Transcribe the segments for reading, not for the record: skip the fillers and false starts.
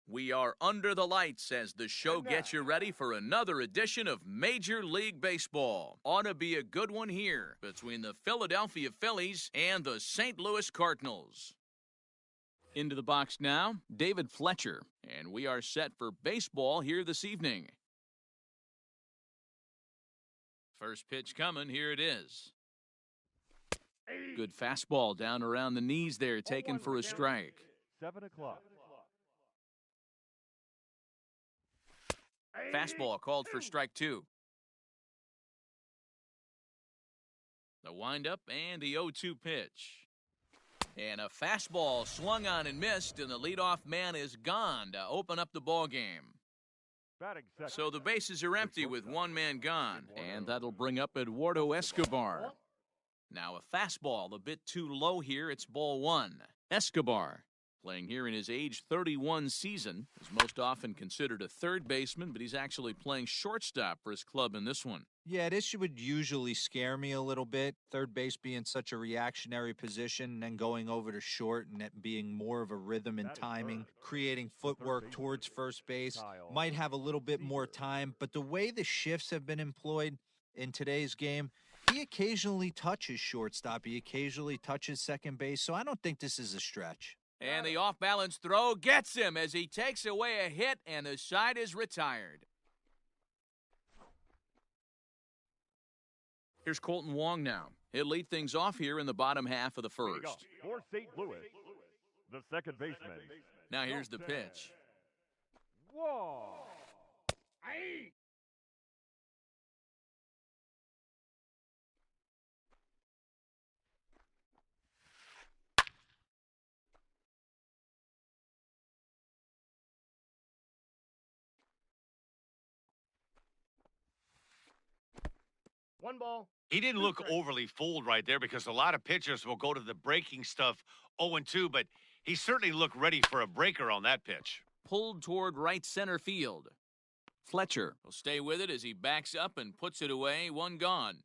We are under the lights as the show gets you ready for another edition of Major League Baseball. Ought to be a good one here between the Philadelphia Phillies and the St. Louis Cardinals. Into the box now, David Fletcher, and we are set for baseball here this evening. First pitch coming, here it is. Good fastball down around the knees there, taken for a strike. 7 o'clock. Fastball called for strike two. The windup and the 0-2 pitch. And a fastball swung on and missed, and the leadoff man is gone to open up the ball game. So the bases are empty with one man gone, and that'll bring up Eduardo Escobar. Now a fastball a bit too low here. It's ball one. Escobar, playing here in his age 31 season, is most often considered a third baseman, but he's actually playing shortstop for his club in this one. Yeah, this would usually scare me a little bit. Third base being such a reactionary position, and then going over to short and it being more of a rhythm and timing, creating footwork towards first base. Might have a little bit more time, but the way the shifts have been employed in today's game, he occasionally touches shortstop. He occasionally touches second base, so I don't think this is a stretch. And the off-balance throw gets him as he takes away a hit, and the side is retired. Here's Colton Wong now. He'll lead things off here in the bottom half of the first. For St. Louis, the second baseman. Now here's the pitch. Whoa! One ball. He didn't look overly fooled right there because a lot of pitchers will go to the breaking stuff 0-2, but he certainly looked ready for a breaker on that pitch. Pulled toward right center field. Fletcher will stay with it as he backs up and puts it away, one gone.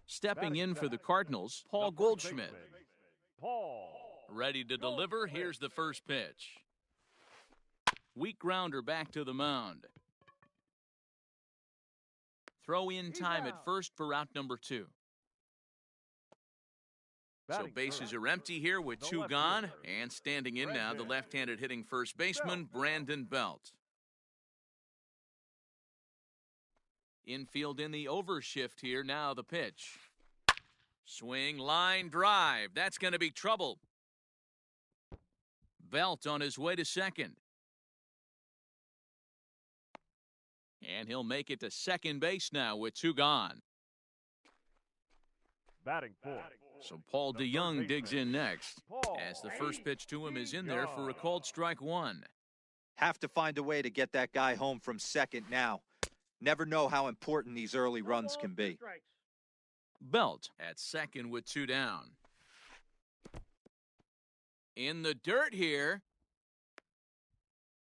Stepping in for the Cardinals, Paul Goldschmidt. Ready to deliver, here's the first pitch. Weak grounder back to the mound. Throw in time at first for out number two. So bases are empty here with two gone, and standing in now the left-handed hitting first baseman, Brandon Belt. Infield in the overshift here, now the pitch. Swing, line, drive. That's going to be trouble. Belt on his way to second. And he'll make it to second base now with two gone. Batting fourth. So Paul DeYoung digs in next, as the first pitch to him is in there for a called strike one. Have to find a way to get that guy home from second now. Never know how important these early runs can be. Belt at second with two down. In the dirt here.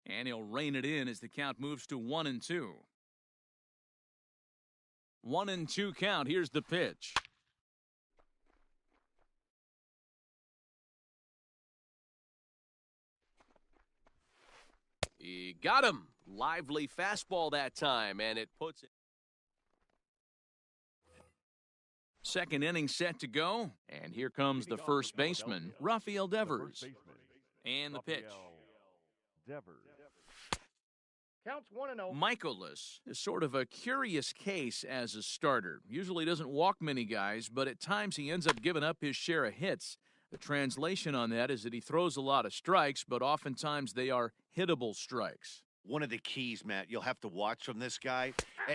And he'll rein it in as the count moves to 1-2. 1-2 count. Here's the pitch. He got him. Lively fastball that time, and it puts it. Second inning set to go, and here comes the first baseman, Rafael Devers. And the pitch. Counts 1-0. Michaelis is sort of a curious case as a starter. Usually doesn't walk many guys, but at times he ends up giving up his share of hits. The translation on that is that he throws a lot of strikes, but oftentimes they are hittable strikes. One of the keys, Matt, you'll have to watch from this guy.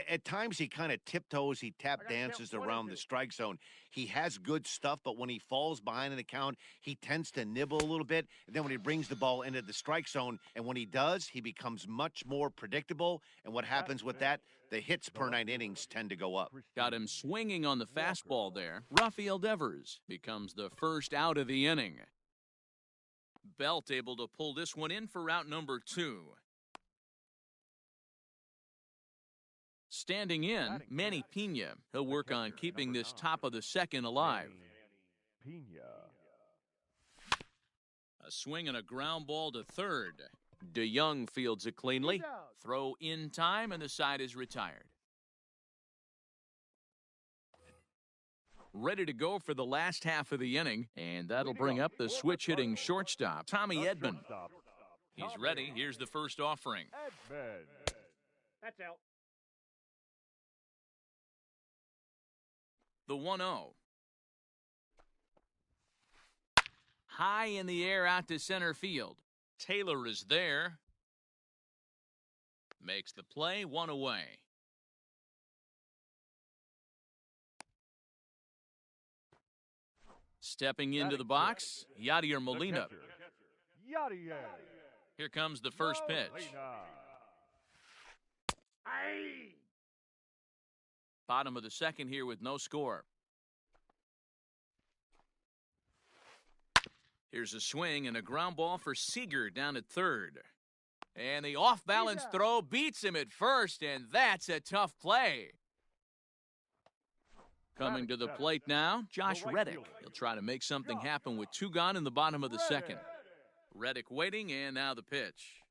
At times he kind of tiptoes, he tap dances around the strike zone. He has good stuff, but when he falls behind an account, he tends to nibble a little bit. And then when he brings the ball into the strike zone, and when he does, he becomes much more predictable. And what happens with that? The hits per 9 innings tend to go up. Got him swinging on the fastball there. Rafael Devers becomes the first out of the inning. Belt able to pull this one in for out number two. Standing in, Manny Pena. He'll work on keeping this top of the second alive. A swing and a ground ball to third. DeYoung fields it cleanly. He's out. Throw in time, and the side is retired. Ready to go for the last half of the inning, and that'll bring up the switch-hitting shortstop, Tommy Edman. He's ready. Here's the first offering. Edman. That's out. The 1-0. High in the air out to center field. Taylor is there. Makes the play, one away. Stepping into the box, Yadier Molina. Yadier. Here comes the first pitch. Aye. Bottom of the second here with no score. Here's a swing and a ground ball for Seager down at third. And the off-balance throw beats him at first, and that's a tough play. Coming to the plate now, Josh Reddick. He'll try to make something happen with two gone in the bottom of the second. Reddick waiting, and now the pitch.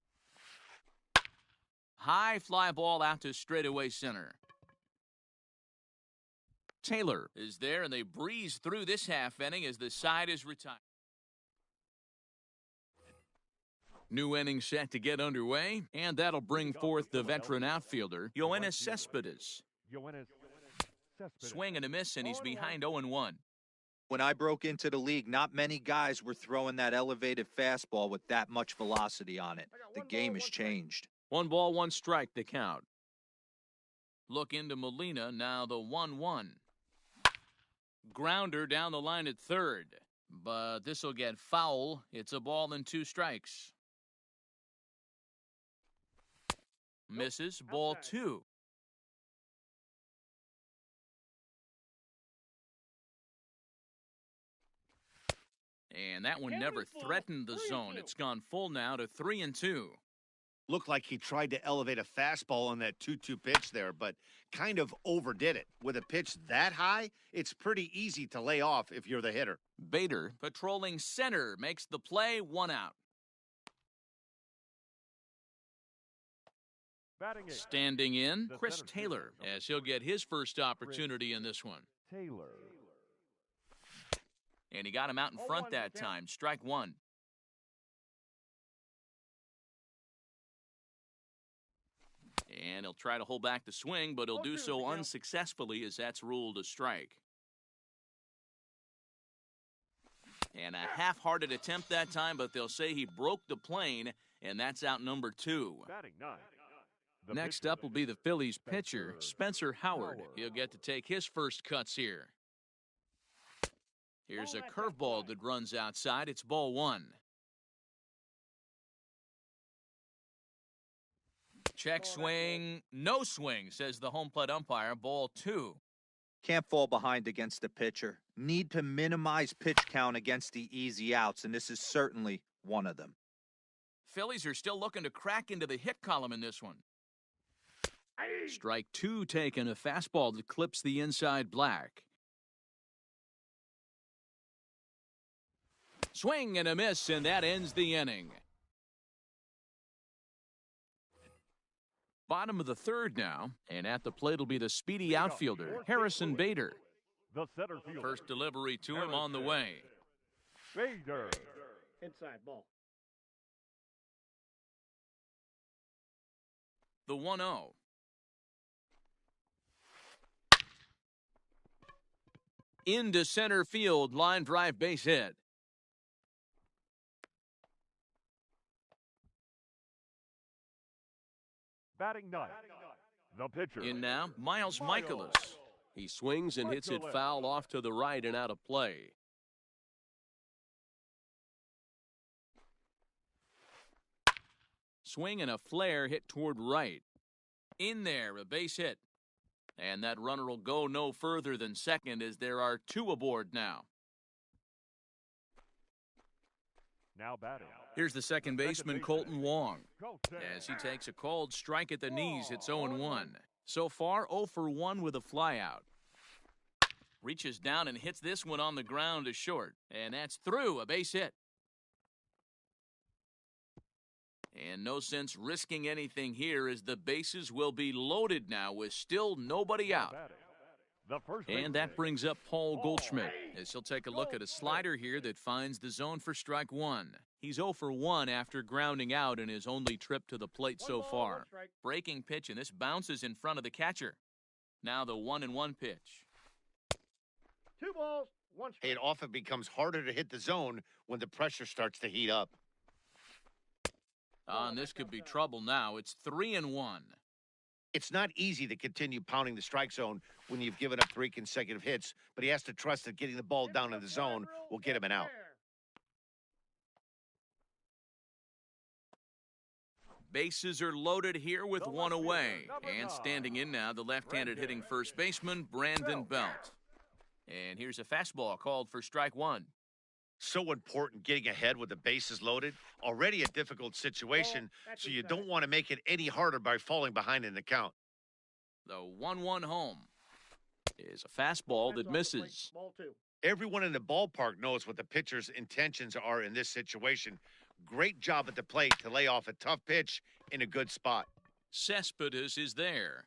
High fly ball out to straightaway center. Taylor is there, and they breeze through this half inning as the side is retired. New inning set to get underway, and that'll bring forth the veteran outfielder, Yoenis Cespedes. Swing and a miss, and he's behind 0-1. When I broke into the league, not many guys were throwing that elevated fastball with that much velocity on it. The game has changed. 1 ball, 1 strike, the count. Look into Molina, now the 1-1. Grounder down the line at third, but this will get foul. It's a ball and 2 strikes. Misses, ball 2. And that one never threatened the zone. It's gone full now to 3-2. Looked like he tried to elevate a fastball on that 2-2 pitch there, but kind of overdid it. With a pitch that high, it's pretty easy to lay off if you're the hitter. Bader, patrolling center, makes the play, 1 out. Standing in, Chris Taylor, as he'll get his first opportunity in this one. Taylor. And he got him out in front that time. Strike 1. And he'll try to hold back the swing, but he'll do so unsuccessfully as that's ruled a strike. And a half-hearted attempt that time, but they'll say he broke the plane, and that's out number 2. Next up will be the Phillies pitcher, Spencer Howard. He'll get to take his first cuts here. Here's a curveball that runs outside. It's ball 1. Check swing, no swing, says the home plate umpire. Ball 2. Can't fall behind against the pitcher. Need to minimize pitch count against the easy outs, and this is certainly one of them. Phillies are still looking to crack into the hit column in this one. Strike 2 taken, a fastball that clips the inside black. Swing and a miss, and that ends the inning. Bottom of the third now, and at the plate will be the speedy outfielder, Harrison Bader. The center fielder. First delivery to him on the way. Bader. Inside ball. The 1-0. Into center field, line drive base hit. Batting ninth. The pitcher. In now, Miles Michaelis. He swings and hits it foul off to the right and out of play. Swing and a flare hit toward right. In there, a base hit. And that runner will go no further than second as there are 2 aboard now. Now batting. Here's the second baseman, Colton Wong. As he takes a called strike at the knees, it's 0-1. So far, 0 for 1 with a flyout. Reaches down and hits this one on the ground to short. And that's through, a base hit. And no sense risking anything here as the bases will be loaded now with still nobody out. The first And that brings up Paul Goldschmidt as he'll take a look at a slider here that finds the zone for strike one. He's 0 for 1 after grounding out in his only trip to the plate so far. Breaking pitch, and this bounces in front of the catcher. Now the 1-1 pitch. 2 balls, 1 strike. It often becomes harder to hit the zone when the pressure starts to heat up. And this could be trouble now. It's 3-1. It's not easy to continue pounding the strike zone when you've given up 3 consecutive hits, but he has to trust that getting the ball down in the zone will get him an out. Bases are loaded here with 1 away. And standing in now, the left-handed hitting first baseman, Brandon Belt. And here's a fastball called for strike one. So important getting ahead with the bases loaded. Already a difficult situation, so you don't want to make it any harder by falling behind in the count. The 1-1 home is a fastball that misses. Ball 2. Everyone in the ballpark knows what the pitcher's intentions are in this situation. Great job at the plate to lay off a tough pitch in a good spot. Cespedes is there.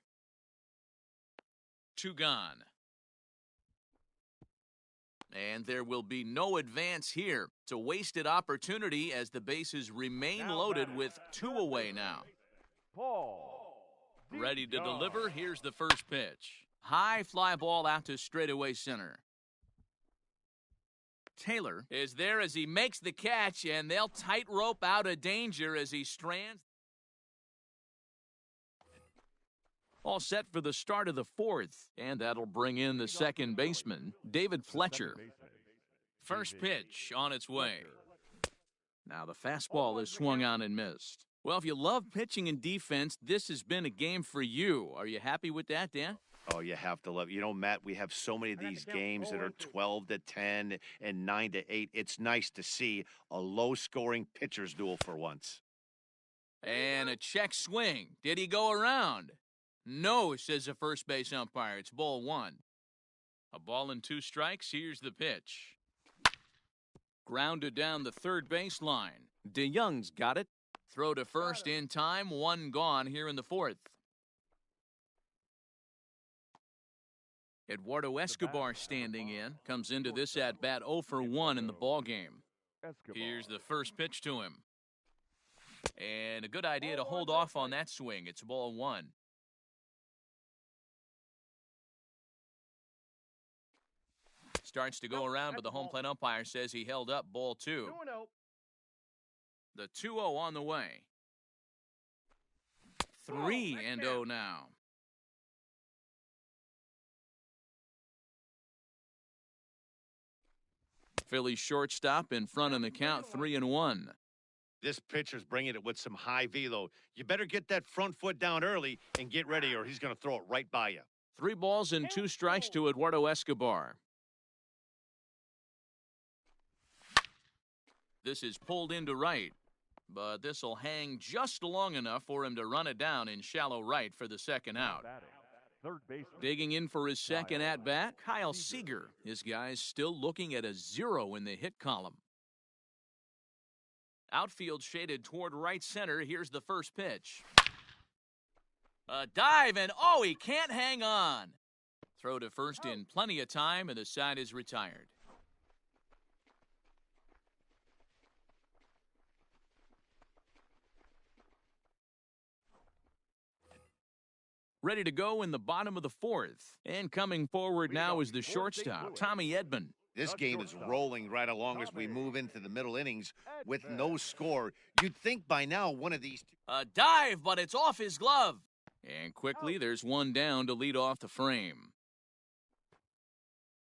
2 gone. And there will be no advance here. It's a wasted opportunity as the bases remain loaded with 2 away now. Paul. Ready to deliver. Here's the first pitch. High fly ball out to straightaway center. Taylor is there as he makes the catch, and they'll tightrope out of danger as he strands. All set for the start of the 4th, and that'll bring in the second baseman, David Fletcher. First pitch on its way. Now the fastball is swung on and missed. Well, if you love pitching and defense, this has been a game for you. Are you happy with that, Dan? Oh, you have to love it. You know, Matt, we have so many of these games that are 12-10 and 9-8. It's nice to see a low-scoring pitcher's duel for once. And a check swing. Did he go around? No, says the first base umpire. It's ball 1. A ball and 2 strikes. Here's the pitch. Grounded down the third baseline. DeYoung's got it. Throw to first in time. 1 gone here in the 4th. Eduardo Escobar standing in. Comes into this at-bat 0 for 1 in the ballgame. Here's the first pitch to him. And a good idea to hold off on that swing. It's ball 1. Starts to go around, but the home plate umpire says he held up ball 2. 2-0. The 2-0 on the way. 3-0 now. Philly shortstop in front in the count, 3-1. This pitcher's bringing it with some high velo. You better get that front foot down early and get ready, or he's going to throw it right by you. 3 balls and 2 strikes to Eduardo Escobar. This is pulled into right, but this will hang just long enough for him to run it down in shallow right for the second out. Digging in for his second at-bat, Kyle Seager. His guy's still looking at a 0 in the hit column. Outfield shaded toward right center. Here's the first pitch. A dive, and oh, he can't hang on. Throw to first in plenty of time, and the side is retired. Ready to go in the bottom of the 4th. And coming forward now is the shortstop, Tommy Edman. This game is rolling right along as we move into the middle innings with no score. You'd think by now one of these... A dive, but it's off his glove. And quickly, there's 1 down to lead off the frame.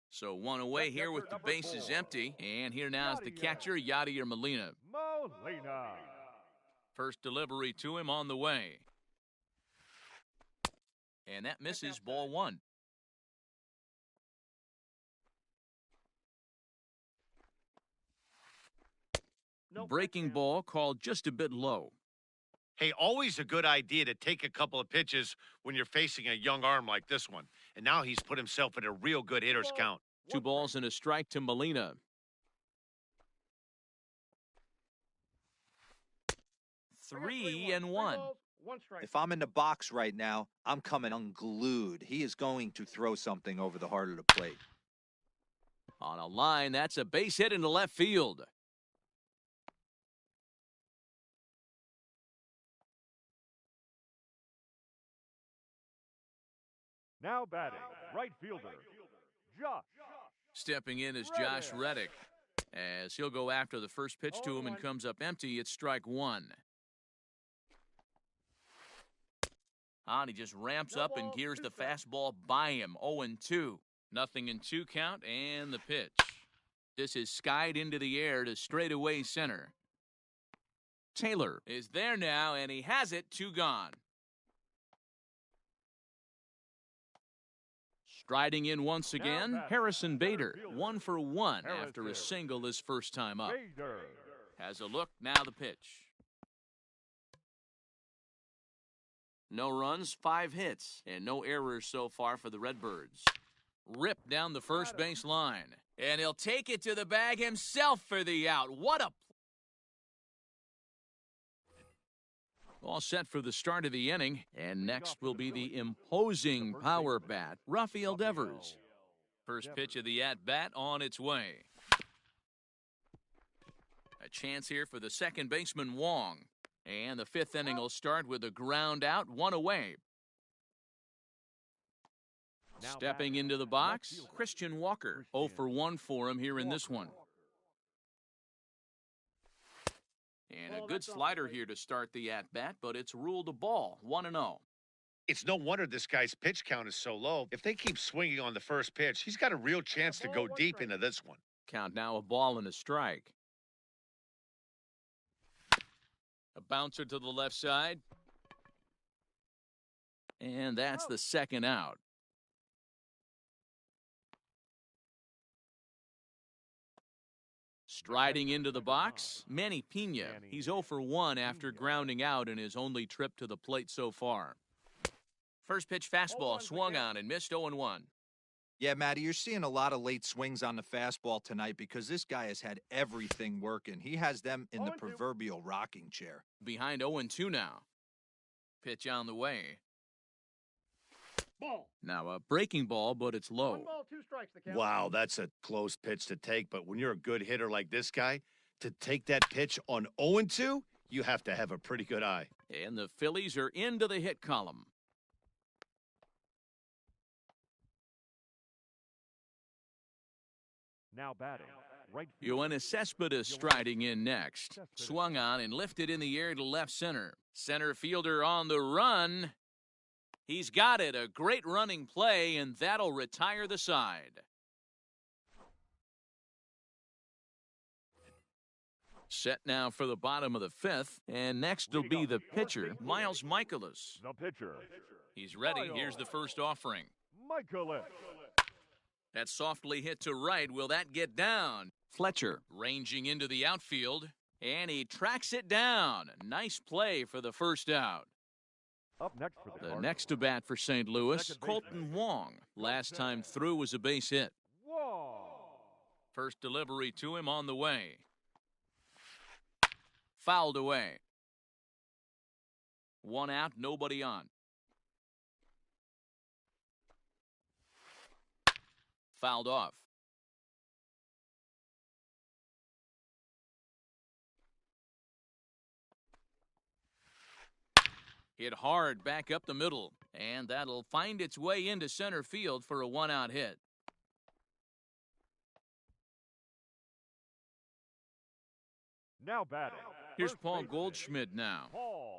So 1 away here with the bases empty. And here now is the catcher, Yadier Molina. First delivery to him on the way. And that misses ball 1. Breaking ball called just a bit low. Hey, always a good idea to take a couple of pitches when you're facing a young arm like this one. And now he's put himself in a real good hitter's count. 2 balls and a strike to Molina. 3-1. One strike. If I'm in the box right now, I'm coming unglued. He is going to throw something over the heart of the plate. On a line, that's a base hit into left field. Now batting, right fielder, Josh. Stepping in is Josh Reddick, as he'll go after the first pitch to him and comes up empty. It's strike one. And he just ramps up and gears the fastball by him. 0-2. Nothing in 2 count, and the pitch. This is skied into the air to straightaway center. Taylor is there now, and he has it. 2 gone. Striding in once again, Harrison Bader. 1 for 1 after a single his first time up. Has a look, now the pitch. No runs, 5 hits, and no errors so far for the Redbirds. Ripped down the first base line, and he'll take it to the bag himself for the out. What a... All set for the start of the inning, and next will be the imposing power bat, Rafael Devers. First pitch of the at-bat on its way. A chance here for the second baseman, Wong. And the 5th inning will start with a ground out, 1 away. Stepping into the box, Christian Walker. 0 for 1 for him here in this one. And a good slider here to start the at-bat, but it's ruled a ball, 1-0. It's no wonder this guy's pitch count is so low. If they keep swinging on the first pitch, he's got a real chance to go deep into this one. Count now a ball and a strike. A bouncer to the left side. And that's the second out. Striding into the box, Manny Pena. He's 0 for 1 after grounding out in his only trip to the plate so far. First pitch fastball swung on and missed. 0-1. Yeah, Matty, you're seeing a lot of late swings on the fastball tonight because this guy has had everything working. He has them in the proverbial rocking chair. Behind 0-2 now. Pitch on the way. Ball. Now a breaking ball, but it's low. 1 ball, 2 strikes. The count. Wow, that's a close pitch to take, but when you're a good hitter like this guy, to take that pitch on 0-2, you have to have a pretty good eye. And the Phillies are into the hit column. Now batting, right fielder. Yoenis Cespedes striding in next. Swung on and lifted in the air to left center. Center fielder on the run. He's got it. A great running play, and that'll retire the side. Set now for the bottom of the 5th, and next will be the pitcher, Miles Michaelis. The pitcher, He's ready. Here's the first offering. Michaelis. That softly hit to right. Will that get down? Fletcher ranging into the outfield, and he tracks it down. Nice play for the first out. Up next for the The Cardinals. next to bat for St. Louis, Second Colton Wong. Last time through was a base hit. Whoa. First delivery to him on the way. Fouled away. 1 out, nobody on. Fouled off. Hit hard back up the middle, and that'll find its way into center field for a 1-out hit. Now batting. Here's first Paul baseman, Goldschmidt now, Paul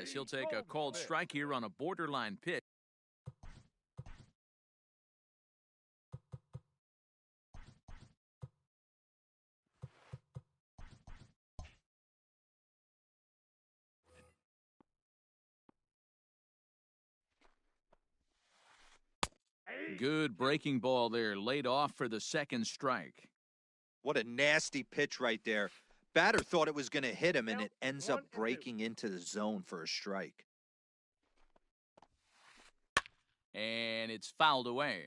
as he'll take a called strike here on a borderline pitch. Good breaking ball there, laid off for the second strike. What a nasty pitch right there. Batter thought it was going to hit him, and it ends up breaking into the zone for a strike. And it's fouled away.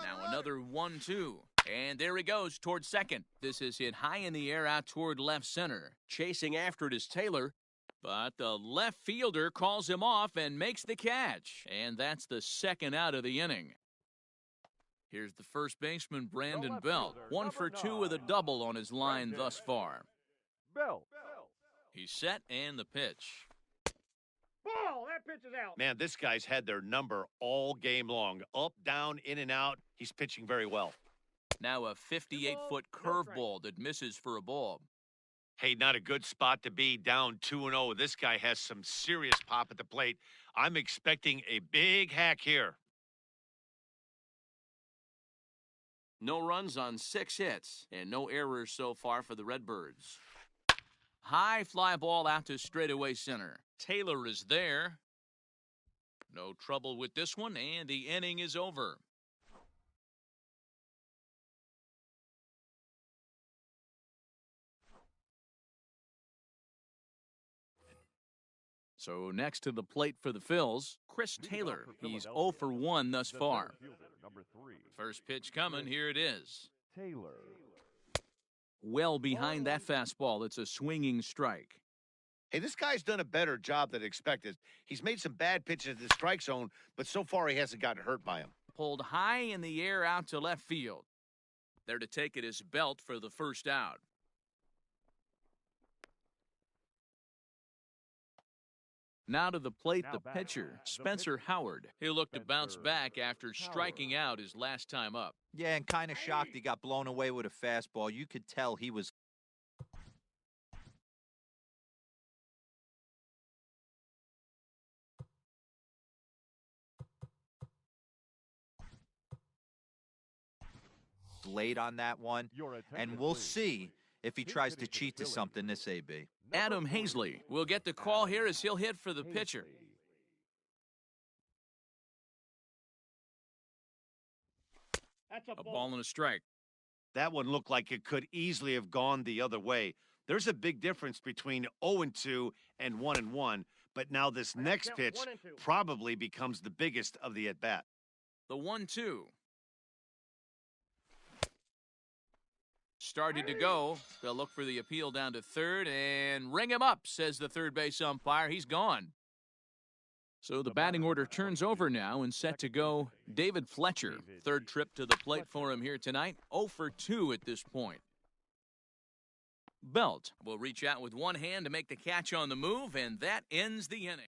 Now another 1-2. And there he goes toward second. This is hit high in the air out toward left center. Chasing after it is Taylor, but the left fielder calls him off and makes the catch. And that's the second out of the inning. Here's the first baseman, Brandon Belt. 1 for 2 with a double on his line thus far. Bell. He's set and the pitch. Ball! That pitch is out. Man, this guy's had their number all game long. Up, down, in and out. He's pitching very well. Now a 58-foot curveball that misses for a ball. Hey, not a good spot to be, down 2-0. This guy has some serious pop at the plate. I'm expecting a big hack here. No runs on 6 hits and no errors so far for the Redbirds. High fly ball out to straightaway center. Taylor is there. No trouble with this one, and the inning is over. So next to the plate for the Phils, Chris Taylor. He's 0 for 1 thus far. Number 3. First pitch coming, here it is. Taylor. Well behind that fastball, it's a swinging strike. Hey, this guy's done a better job than expected. He's made some bad pitches in the strike zone, but so far he hasn't gotten hurt by him. Pulled high in the air out to left field. There to take it is Belt for the first out. Now to the plate, the pitcher, Spencer Howard. He'll look to bounce back after striking out his last time up. Yeah, and kind of shocked he got blown away with a fastball. You could tell he was. Late on that one, and we'll see if he tries to cheat to something this AB. Adam Hazley will get the call here as he'll hit for the pitcher. That's A ball and a strike. That one looked like it could easily have gone the other way. There's a big difference between 0-2 and 1-1, but now this next pitch probably becomes the biggest of the at-bat. The 1-2. Started to go. They'll look for the appeal down to third and ring him up, says the third base umpire. He's gone. So the batting order turns over now and set to go David Fletcher. Third trip to the plate for him here tonight. 0 for 2 at this point. Belt will reach out with one hand to make the catch on the move, and that ends the inning.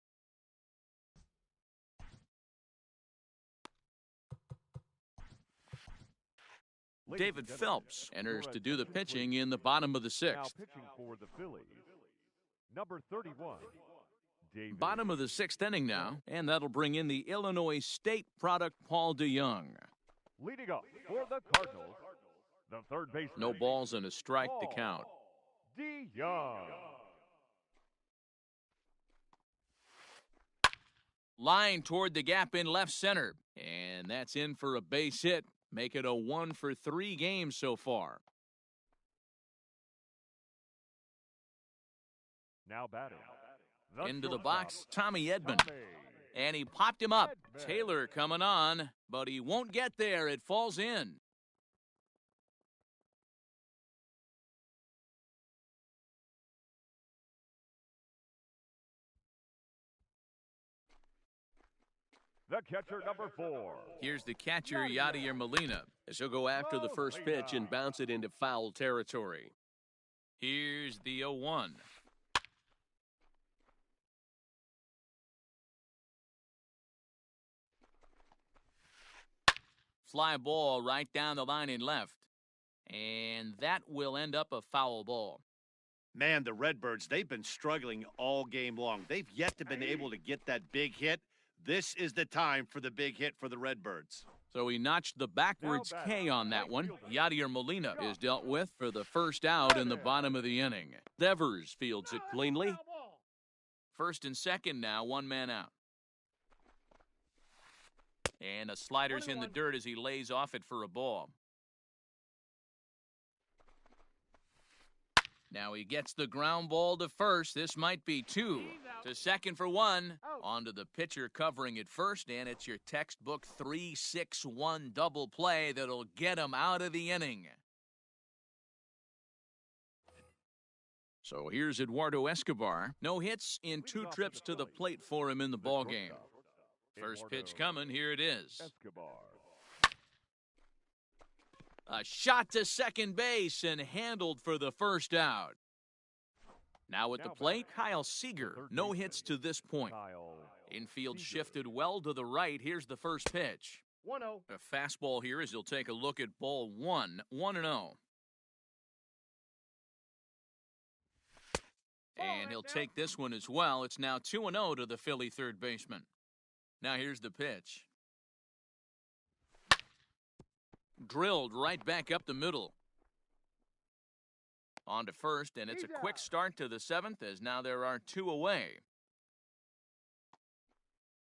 David Phelps enters to do the pitching in the bottom of the Now 6th. pitching for the Phillies. Number 31. David. Bottom of the 6th inning now, and that'll bring in the Illinois State product, Paul DeYoung. Leading up for the Cardinals, the third baseman. No balls and a strike to count. DeYoung. Line toward the gap in left center, and that's in for a base hit. Make it a 1 for 3 games so far. Now batting. Into the shortstop, box, Tommy Edman. Tommy. And he popped him up. Edman. Taylor coming on, but he won't get there. It falls in. The catcher, number 4. Here's the catcher, Yadier Molina, as he'll go after the first pitch and bounce it into foul territory. Here's the 0-1. Fly ball right down the line in left. And that will end up a foul ball. Man, the Redbirds, they've been struggling all game long. They've yet to been able to get that big hit. This is the time for the big hit for the Redbirds. So he notched the backwards K on that one. Yadier Molina is dealt with for the first out in the bottom of the inning. Devers fields it cleanly. First and second now, one man out. And a slider's in the dirt as he lays off it for a ball. Now he gets the ground ball to first. This might be two. To second for one. On to the pitcher covering it first, and it's your textbook 3-6-1 double play that'll get him out of the inning. So here's Eduardo Escobar. No hits in 2 trips to the plate for him in the ballgame. First pitch coming. Here it is. A shot to second base and handled for the first out. Now at the plate, Kyle Seager. No hits to this point. Infield shifted well to the right. Here's the first pitch. 1-0. A fastball here as he'll take a look at ball 1, 1-0. And he'll take this one as well. It's now 2-0 to the Philly third baseman. Now here's the pitch. Drilled right back up the middle. On to first, and it's a quick start to the 7th as now there are 2 away.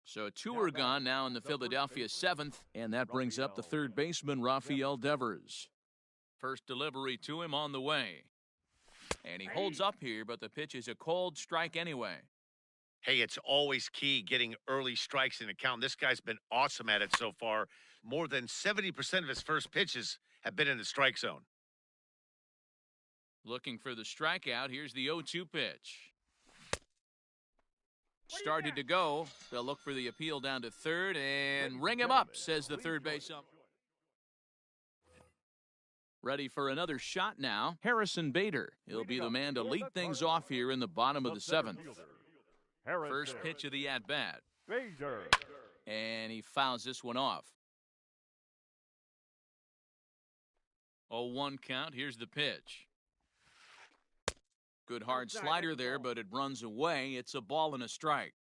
So 2 are gone now in the Philadelphia 7th, and that brings up the third baseman, Rafael Devers. First delivery to him on the way. And he holds up here, but the pitch is a cold strike anyway. Hey, it's always key getting early strikes in the count. This guy's been awesome at it so far. More than 70% of his first pitches have been in the strike zone. Looking for the strikeout. Here's the 0-2 pitch. Started to go. They'll look for the appeal down to third and ring him up, says the third base ump. Ready for another shot now. Harrison Bader. He'll be the man to lead things off here in the bottom of the 7th. First pitch of the at-bat. And he fouls this one off. 0-1 count. Here's the pitch. Good hard slider there, but it runs away. It's a ball and a strike.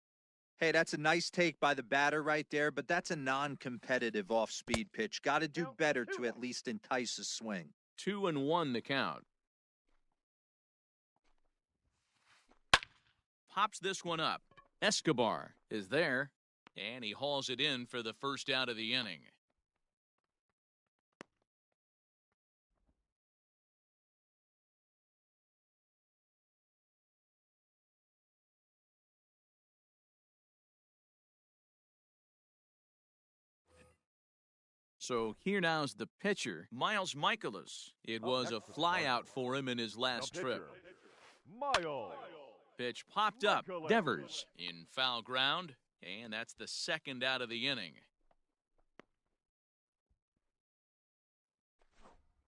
Hey, that's a nice take by the batter right there, but that's a non-competitive off-speed pitch. Got to do better to at least entice a swing. 2-1 the count. Pops this one up. Escobar is there, and he hauls it in for the first out of the inning. So here now's the pitcher, Miles Michaelis. It was a flyout for him in his last trip. Pitch popped up. Devers in foul ground, and that's the second out of the inning.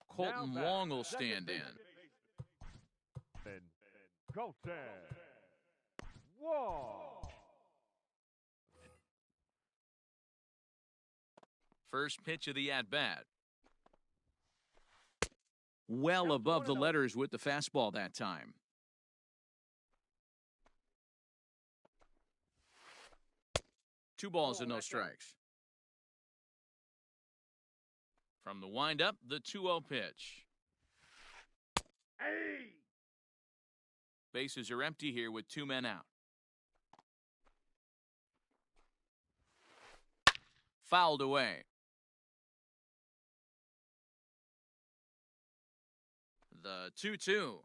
Colton Long will stand in. Colton Wong. First pitch of the at-bat. Well above the letters with the fastball that time. Two balls and no strikes. From the windup, the 2-0 pitch. Bases are empty here with 2 men out. Fouled away. The 2-2.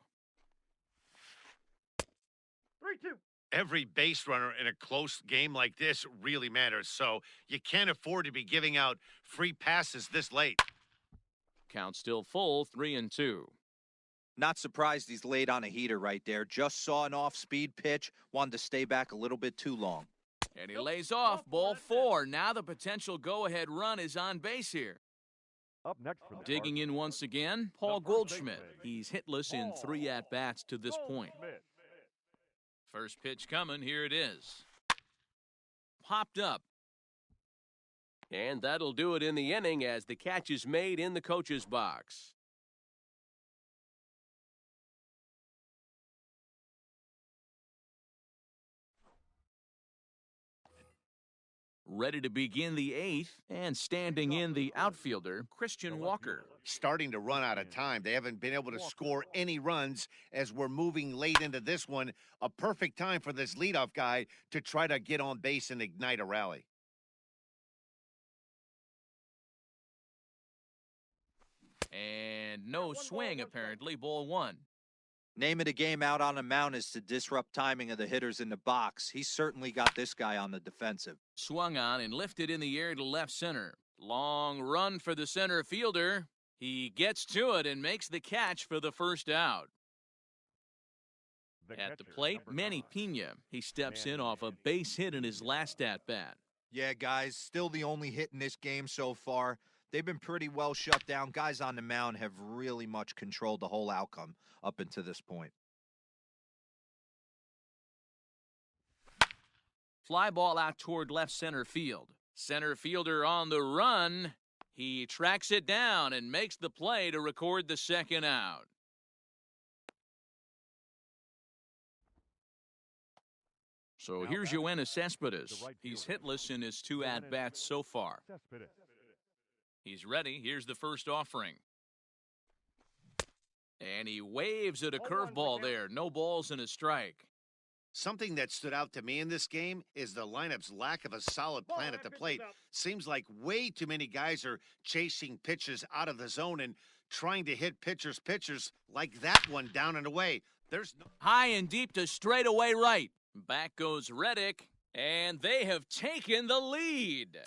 3-2. Every base runner in a close game like this really matters, so you can't afford to be giving out free passes this late. Count still full, 3-2. Not surprised he's laid on a heater right there. Just saw an off-speed pitch, wanted to stay back a little bit too long. And he lays off, ball 4. Now the potential go-ahead run is on base here. Up next for the Digging in once again, Paul Goldschmidt. He's hitless in 3 at-bats to this point. First pitch coming, here it is. Popped up. And that'll do it in the inning as the catch is made in the coach's box. Ready to begin the 8th, and standing in the outfielder, Christian Walker. Starting to run out of time. They haven't been able to score any runs as we're moving late into this one. A perfect time for this leadoff guy to try to get on base and ignite a rally. And no swing, apparently, ball 1. Name of the game out on the mound is to disrupt timing of the hitters in the box. He's certainly got this guy on the defensive. Swung on and lifted in the air to left center. Long run for the center fielder. He gets to it and makes the catch for the first out. At the plate, Manny Pena. He steps in off a base hit in his last at-bat. Yeah, guys, still the only hit in this game so far. They've been pretty well shut down. Guys on the mound have really much controlled the whole outcome up until this point. Fly ball out toward left center field. Center fielder on the run. He tracks it down and makes the play to record the second out. So here's Yoenis Cespedes. He's hitless in his 2 at-bats so far. He's ready. Here's the first offering. And he waves at a curveball there. No balls and a strike. Something that stood out to me in this game is the lineup's lack of a solid plan at the plate. Seems like way too many guys are chasing pitches out of the zone and trying to hit pitchers like that one down and away. There's no high and deep to straightaway right. Back goes Reddick, and they have taken the lead.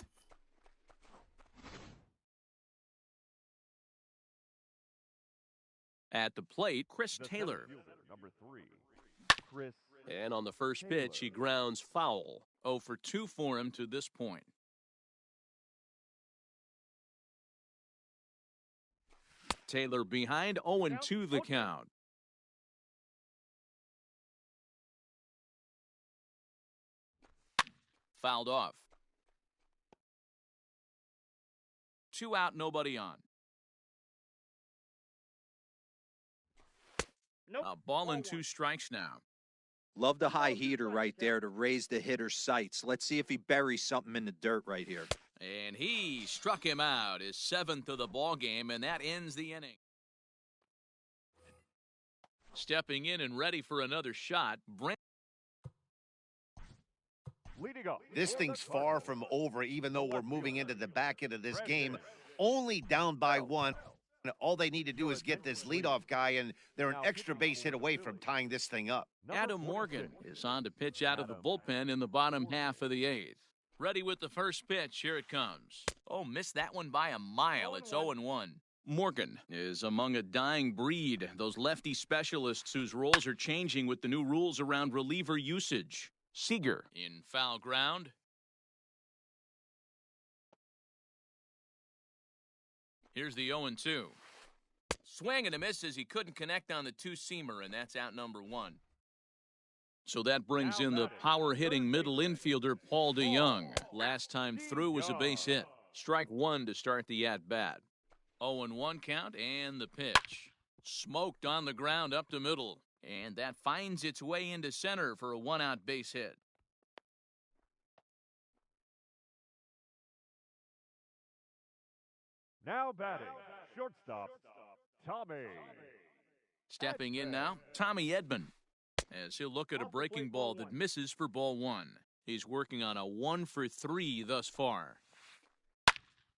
At the plate, Chris Taylor. Number 3, Chris. And on the first pitch, he grounds foul. 0 for 2 for him to this point. Taylor behind, 0-2 the count. Fouled off. 2 out, nobody on. Nope. A ball and 2 strikes now. Love the high heater right there to raise the hitter's sights. Let's see if he buries something in the dirt right here. And he struck him out, his 7th of the ball game, and that ends the inning. Stepping in and ready for another shot, Brent. Leading up. This thing's far from over, even though we're moving into the back end of this game. Only down by 1. All they need to do is get this leadoff guy, and they're an extra base hit away from tying this thing up. Adam Morgan is on to pitch out of the bullpen in the bottom half of the 8th. Ready with the first pitch. Here it comes. Oh, missed that one by a mile. It's 0-1. Morgan is among a dying breed, those lefty specialists whose roles are changing with the new rules around reliever usage. Seager in foul ground. Here's the 0-2. Swing and a miss as he couldn't connect on the 2-seamer, and that's out number 1. So that brings in the power-hitting middle infielder, Paul DeYoung. Last time through was a base hit. Strike 1 to start the at-bat. 0-1 count and the pitch. Smoked on the ground up the middle. And that finds its way into center for a 1-out base hit. Now batting, shortstop, Tommy. Stepping in now, Tommy Edman, as he'll look at a breaking ball that misses for ball 1. He's working on a 1 for 3 thus far.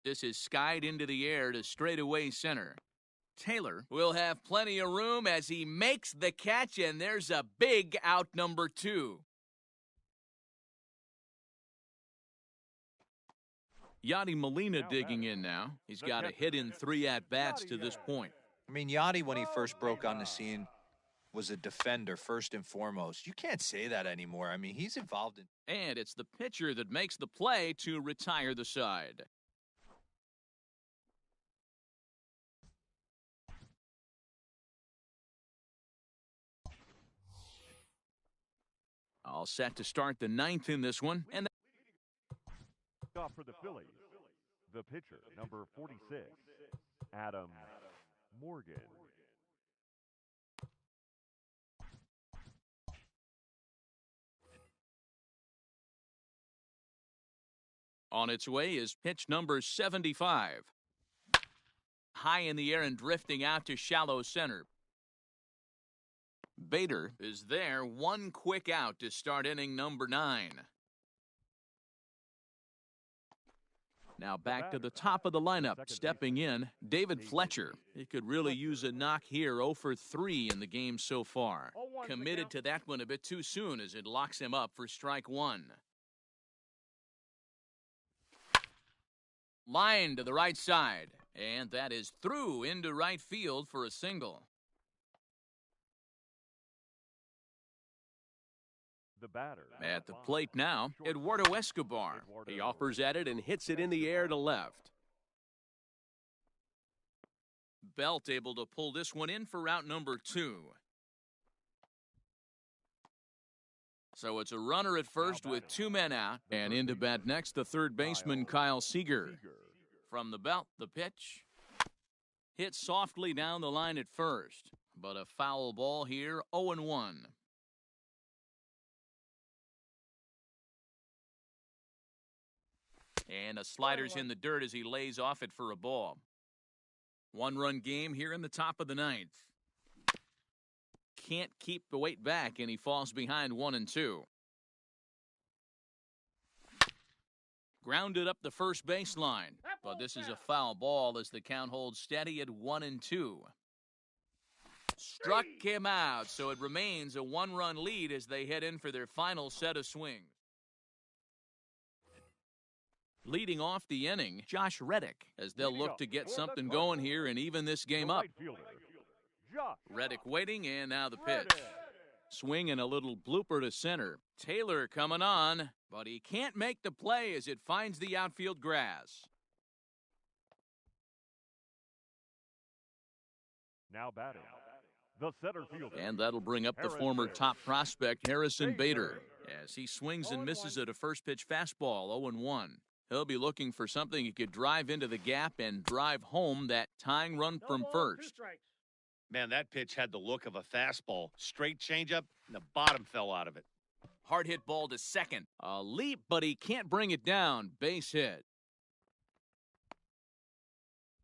This is skied into the air to straightaway center. Taylor will have plenty of room as he makes the catch, and there's a big out number 2. Yadi Molina digging in now. He's got a hit in 3 at-bats to this point. I mean, Yadi, when he first broke on the scene, was a defender first and foremost. You can't say that anymore. I mean, he's involved in... And it's the pitcher that makes the play to retire the side. All set to start the 9th in this one. And Off for the Phillies, the pitcher, number 46, Adam Morgan. on its way is pitch number 75. High in the air and drifting out to shallow center. Bader is there, one quick out to start inning number 9. Now back to the top of the lineup, stepping in, David Fletcher. He could really use a knock here, 0 for 3 in the game so far. Committed to that one a bit too soon as it locks him up for strike one. Line to the right side, and that is through into right field for a single. The batter. At the plate now, Eduardo Escobar. He offers at it and hits it in the air to left. Belt able to pull this one in for route number 2. So it's a runner at first with 2 men out. And into bat next, the third baseman, Kyle Seager. From the belt, the pitch. Hit softly down the line at first. But a foul ball here, 0-1. And a slider's in the dirt as he lays off it for a ball. 1-run game here in the top of the 9th. Can't keep the weight back, and he falls behind 1-2. Grounded up the first baseline, but this is a foul ball as the count holds steady at 1-2. Struck him out, so it remains a 1-run lead as they head in for their final set of swings. Leading off the inning, Josh Reddick, as they'll look to get something going here and even this game up. Reddick waiting, and now the pitch. Swing and a little blooper to center. Taylor coming on, but he can't make the play as it finds the outfield grass. Now batting, the center fielder. And that'll bring up the former top prospect, Harrison Bader, as he swings and misses at a first pitch fastball, 0-1. He'll be looking for something he could drive into the gap and drive home that tying run from first. Man, that pitch had the look of a fastball. Straight changeup, and the bottom fell out of it. Hard hit ball to second. A leap, but he can't bring it down. Base hit.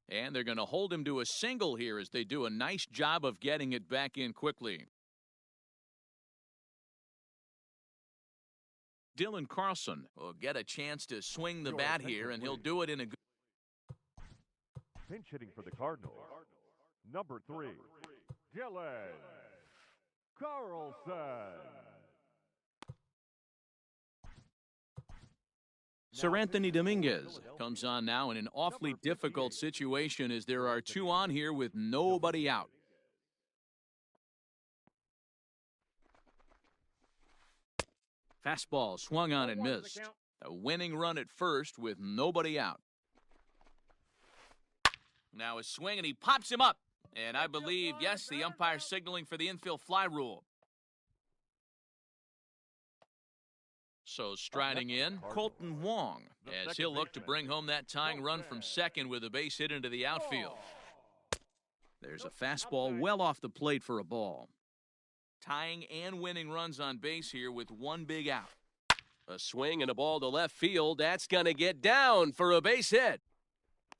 And they're going to hold him to a single here as they do a nice job of getting it back in quickly. Dylan Carlson will get a chance to swing the bat here, and he'll do it in a good... Pinch hitting for the Cardinals, number 3, Dylan Carlson. Sir Anthony Dominguez comes on now in an awfully difficult situation as there are 2 on here with nobody out. Fastball swung on and missed. A winning run at first with nobody out. Now a swing and he pops him up. And I believe, yes, the umpire signaling for the infield fly rule. So striding in, Colton Wong, as he'll look to bring home that tying run from second with a base hit into the outfield. There's a fastball well off the plate for a ball. Tying and winning runs on base here with 1 big out. A swing and a ball to left field. That's going to get down for a base hit.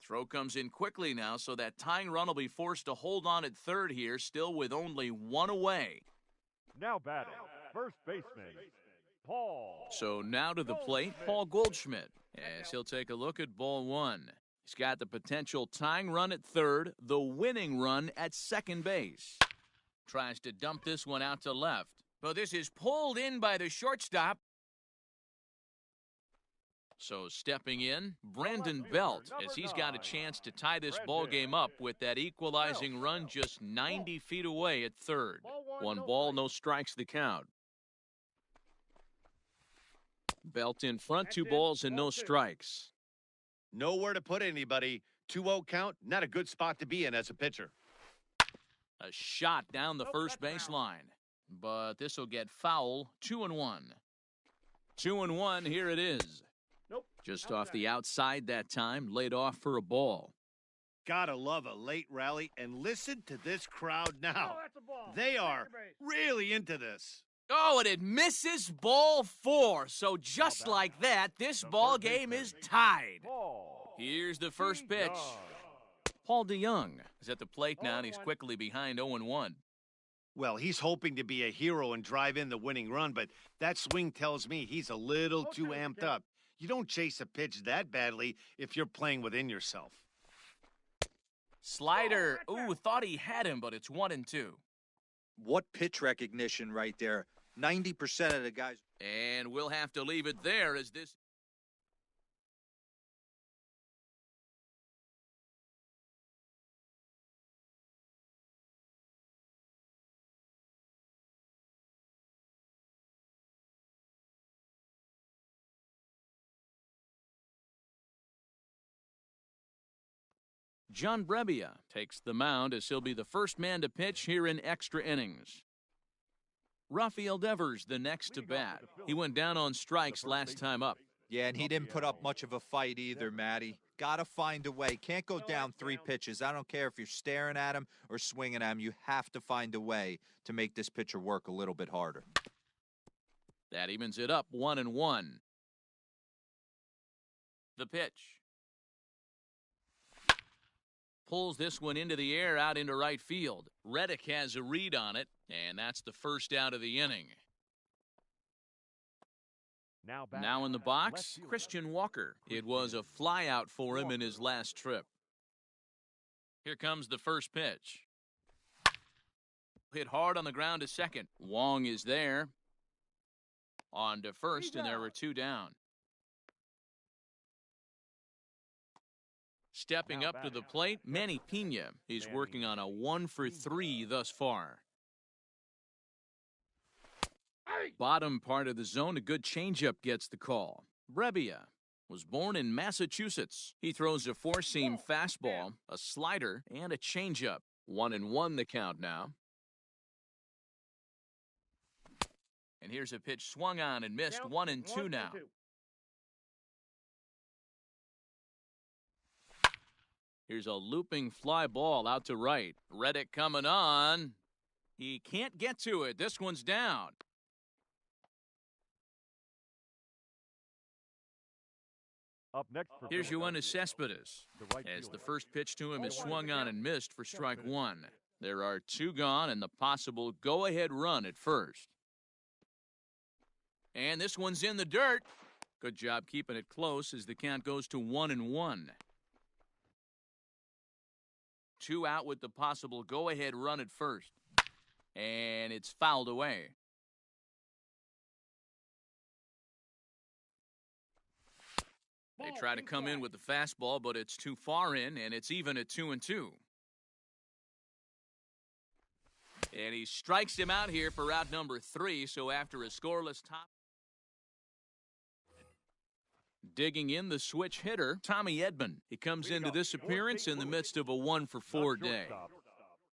Throw comes in quickly now, so that tying run will be forced to hold on at third here, still with only 1 away. Now batting, first baseman, Paul. So now to the plate, Paul Goldschmidt, as he'll take a look at ball 1. He's got the potential tying run at third, the winning run at second base. Tries to dump this one out to left, but this is pulled in by the shortstop. So stepping in, Brandon Belt, as he's got a chance to tie this ball game up with that equalizing run just 90 feet away at third. 1 ball, no strikes the count. Belt in front, 2 balls and no strikes. Nowhere to put anybody. 2-0 count, not a good spot to be in as a pitcher. A shot down the first baseline, but this will get foul. 2-1. 2-1, here it is. Just off the outside that time, laid off for a ball. Gotta love a late rally, and listen to this crowd now. They are really into this. Oh, and it misses ball 4. So just like that, this ball game is tied. Here's the first pitch. Paul DeYoung is at the plate now, and he's quickly behind 0-1. Well, he's hoping to be a hero and drive in the winning run, but that swing tells me he's a little too amped up. You don't chase a pitch that badly if you're playing within yourself. Slider. Ooh, thought he had him, but it's 1-2. What pitch recognition right there. 90% of the guys. And we'll have to leave it there as this. John Brebbia takes the mound as he'll be the first man to pitch here in extra innings. Rafael Devers the next to bat. He went down on strikes last time up. Yeah, and he didn't put up much of a fight either, Matty. Got to find a way. Can't go down 3 pitches. I don't care if you're staring at him or swinging at him. You have to find a way to make this pitcher work a little bit harder. That evens it up 1-1. The pitch. Pulls this one into the air out into right field. Reddick has a read on it, and that's the first out of the inning. Now in the box, Christian Walker. It was a flyout for him in his last trip. Here comes the first pitch. Hit hard on the ground to second. Wong is there. On to first, and there were 2 down. Stepping up to the plate, Manny Pena. He's working on a 1-for-3 thus far. Bottom part of the zone, a good changeup gets the call. Brebbia was born in Massachusetts. He throws a 4-seam fastball, a slider, and a changeup. 1-1 the count now. And here's a pitch swung on and missed. 1-2 now. Here's a looping fly ball out to right. Reddick coming on. He can't get to it. This one's down. Up next for Here's Yoenis Cespedes. As the first pitch to him is swung on and missed for strike 1. There are 2 gone and the possible go-ahead run at first. And this one's in the dirt. Good job keeping it close as the count goes to 1-1. 2 out with the possible go-ahead run at first. And it's fouled away. They try to come in with the fastball, but it's too far in, and it's even at 2-2. And he strikes him out here for out number 3, so after a scoreless top. Digging in the switch hitter, Tommy Edman. He comes into this appearance in the midst of a 1-for-4 day.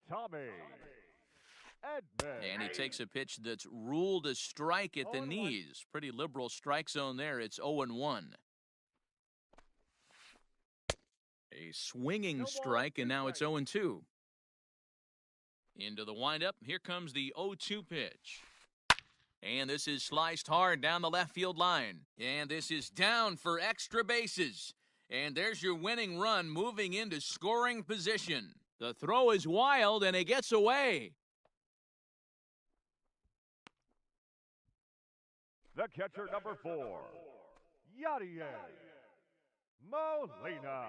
Tommy Edman. And he takes a pitch that's ruled a strike at the knees. Pretty liberal strike zone there. It's 0-1. A swinging strike, and now it's 0-2. Into the windup. Here comes the 0-2 pitch. And this is sliced hard down the left field line. And this is down for extra bases. And there's your winning run moving into scoring position. The throw is wild, and it gets away. The catcher, number 4, Yadier Molina.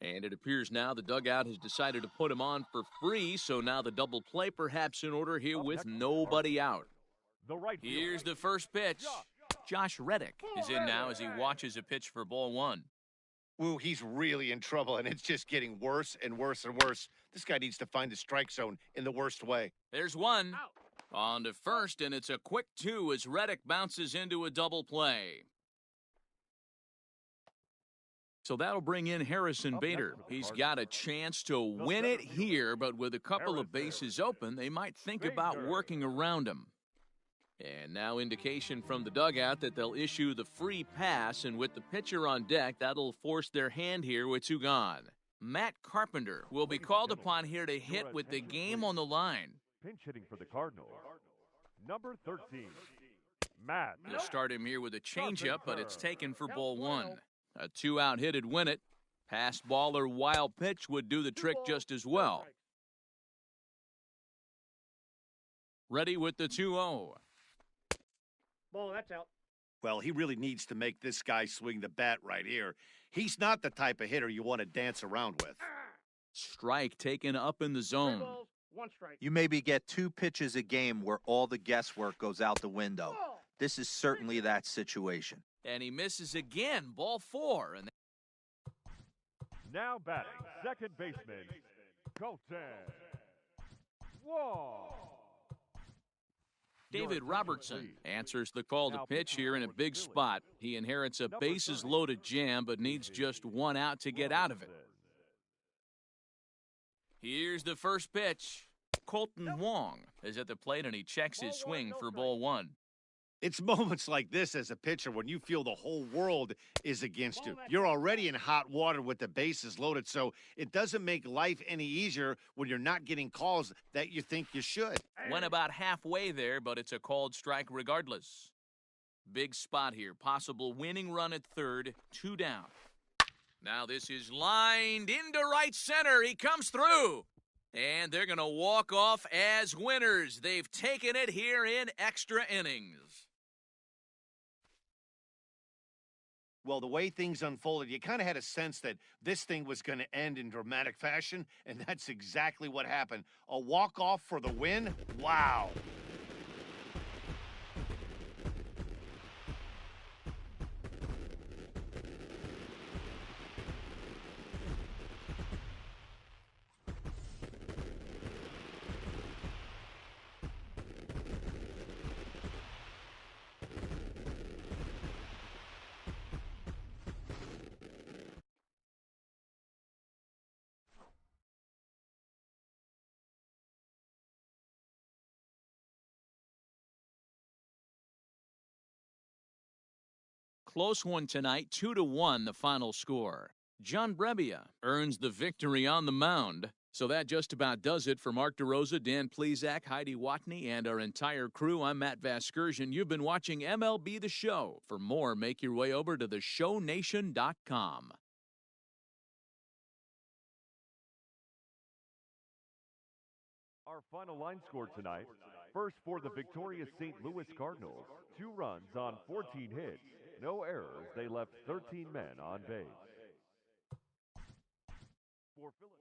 And it appears now the dugout has decided to put him on for free, so now the double play perhaps in order here with nobody out. Here's the first pitch. Josh Reddick is in now as he watches a pitch for ball 1. Ooh, he's really in trouble, and it's just getting worse and worse and worse. This guy needs to find the strike zone in the worst way. There's one. On to first, and it's a quick 2 as Reddick bounces into a double play. So that'll bring in Harrison Bader. He's got a chance to win it here, but with a couple of bases open, they might think about working around him. And now indication from the dugout that they'll issue the free pass, and with the pitcher on deck, that'll force their hand here with 2 gone. Matt Carpenter will be called upon here to hit with the game on the line. Pinch hitting for the Cardinals, number 13, Matt. They'll start him here with a changeup, but it's taken for ball 1. A 2-out hit'd win it. Pass ball or wild pitch would do the trick just as well. Ready with the 2-0. Ball, that's out. Well, he really needs to make this guy swing the bat right here. He's not the type of hitter you want to dance around with. Strike taken up in the 3 zone. balls, 1 strike. You maybe get 2 pitches a game where all the guesswork goes out the window. Ball. This is certainly that situation. And he misses again. Ball 4. And Now batting, second baseman, Colton Wall. David Robertson answers the call to pitch here in a big spot. He inherits a bases-loaded jam, but needs just 1 out to get out of it. Here's the first pitch. Colton Wong is at the plate, and he checks his swing for ball 1. It's moments like this as a pitcher when you feel the whole world is against you. You're already in hot water with the bases loaded, so it doesn't make life any easier when you're not getting calls that you think you should. Went about halfway there, but it's a called strike regardless. Big spot here. Possible winning run at third. 2 down. Now this is lined into right center. He comes through. And they're going to walk off as winners. They've taken it here in extra innings. Well, the way things unfolded, you kind of had a sense that this thing was going to end in dramatic fashion, and that's exactly what happened. A walk-off for the win? Wow. Close one tonight, 2-1 the final score. John Brebbia earns the victory on the mound. So that just about does it for Mark DeRosa, Dan Plesac, Heidi Watney, and our entire crew. I'm Matt Vasgersian. You've been watching MLB The Show. For more, make your way over to theshownation.com. Our final line score tonight. First for the victorious St. Louis Cardinals. 2 runs on 14 hits. No errors. They left 13 men on base. For Philadelphia.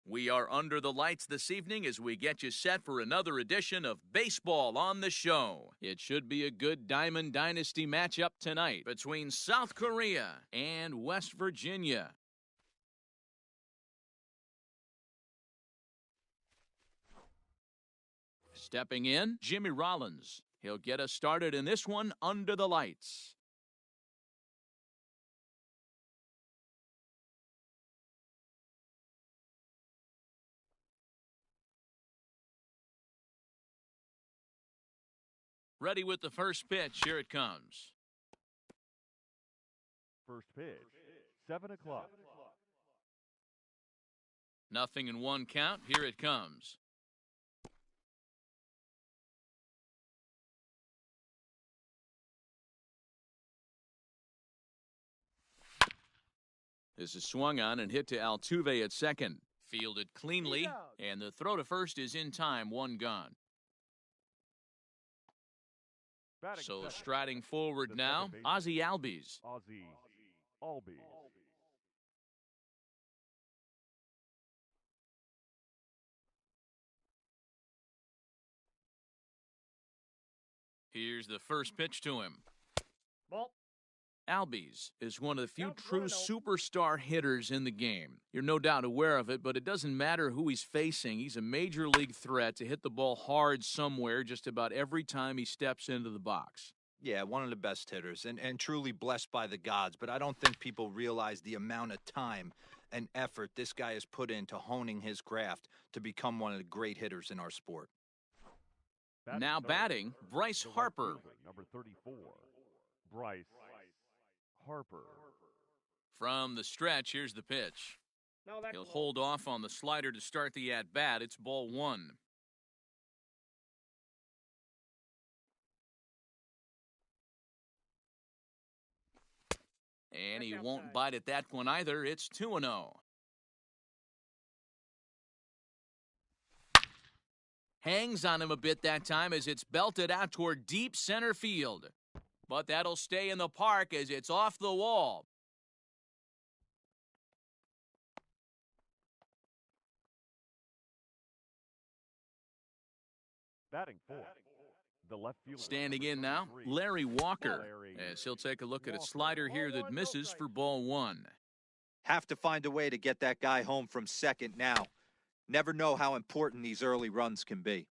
We are under the lights this evening as we get you set for another edition of Baseball on the Show. It should be a good Diamond Dynasty matchup tonight between South Korea and West Virginia. Stepping in, Jimmy Rollins. He'll get us started in this one under the lights. Ready with the first pitch. Here it comes. First pitch, 7 o'clock. 0-1 count. Here it comes. This is swung on and hit to Altuve at second. Fielded cleanly, and the throw to first is in time. 1 gone. So striding forward now, Ozzie Albies. Ozzie Albies. Here's the first pitch to him. Ball. Albies is one of the few true superstar hitters in the game. You're no doubt aware of it, but it doesn't matter who he's facing. He's a major league threat to hit the ball hard somewhere just about every time he steps into the box. Yeah, one of the best hitters and truly blessed by the gods, but I don't think people realize the amount of time and effort this guy has put into honing his craft to become one of the great hitters in our sport. Now batting, Bryce Harper. Number 34, Bryce Harper. From the stretch, here's the pitch. No, that's He'll low. hold off on the slider to start the at-bat. It's ball 1. And he That's won't outside. bite at that one either. It's 2-0. Hangs on him a bit that time as it's belted out toward deep center field. But that'll stay in the park as it's off the wall. Batting fourth, the left fielder. Standing in number now, 33, Larry Walker. Larry As he'll take a look at a Walker. slider here that misses for ball 1. Have to find a way to get that guy home from second now. Never know how important these early runs can be.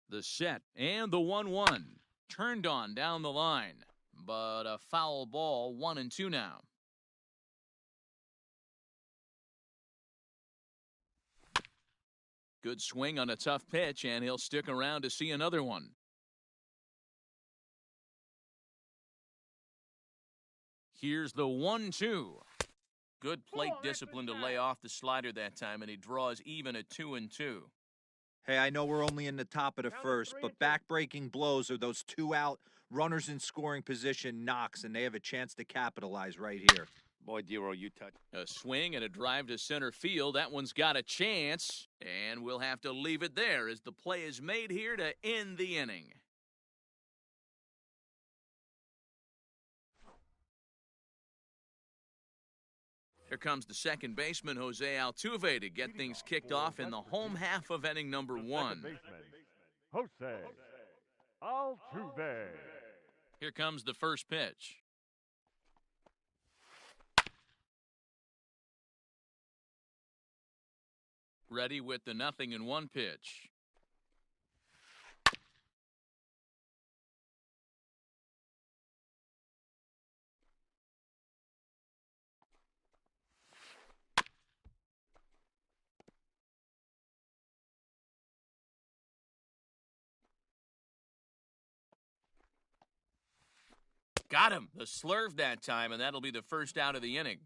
The set and the 1-1. Turned on down the line. But a foul ball, 1-2 now. Good swing on a tough pitch, and he'll stick around to see another one. Here's the 1-2. Good plate discipline to lay off the slider that time, and he draws even at 2-2. Hey, I know we're only in the top of the first, but back-breaking blows are those 2 out, runners in scoring position knocks, and they have a chance to capitalize right here. Boy, Dero, you touch. A swing and a drive to center field. That one's got a chance, and we'll have to leave it there as the play is made here to end the inning. Here comes the second baseman, Jose Altuve, to get things kicked off in the home half of inning number The 1. second baseman, Jose Altuve. Here comes the first pitch. Ready with the 0-1 pitch. Got him. The slurve that time, and that'll be the first out of the inning.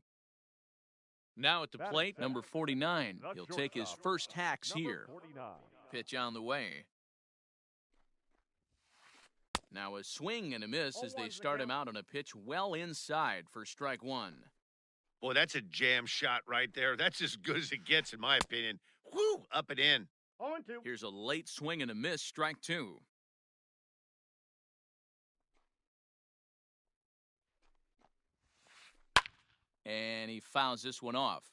Now at the plate, number 49. He'll take his first hacks here. 49. Pitch on the way. Now a swing and a miss as they start him out on a pitch well inside for strike 1. Boy, that's a jam shot right there. That's as good as it gets, in my opinion. Whoo, up and in. 0-2. Here's a late swing and a miss, strike 2. and he fouls this one off.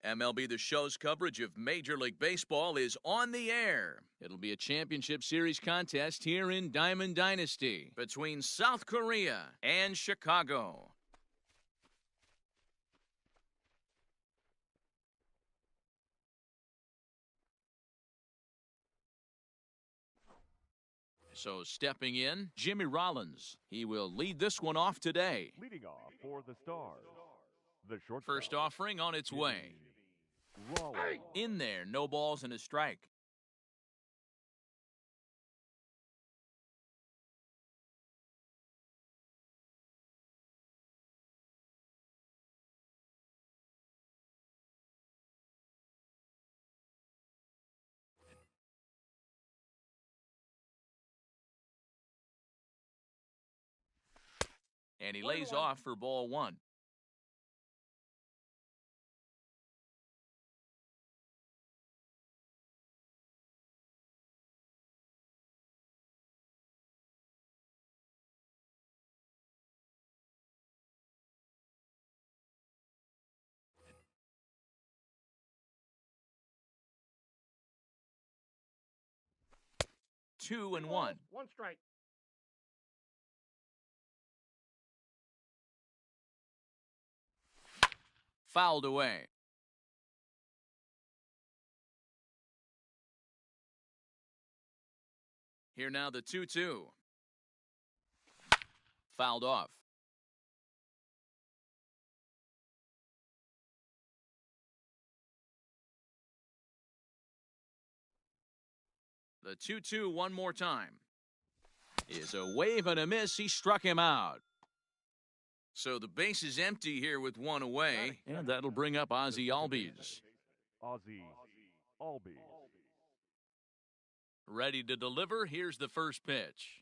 MLB The Show's coverage of Major League Baseball is on the air. It'll be a championship series contest here in Diamond Dynasty between South Korea and Chicago. So stepping in, Jimmy Rollins. He will lead this one off today. Leading off for the Stars, the shortstop. First offering on its way. Rollins. In there, no balls and a strike. And he lays off for ball one. Two and one. One strike. Fouled away. Here now the 2-2. Fouled off. The 2-2 one more time. Is a wave and a miss. He struck him out. So the base is empty here with one away, and that'll bring up Ozzie Albies. Ozzie Albies. Ready to deliver. Here's the first pitch.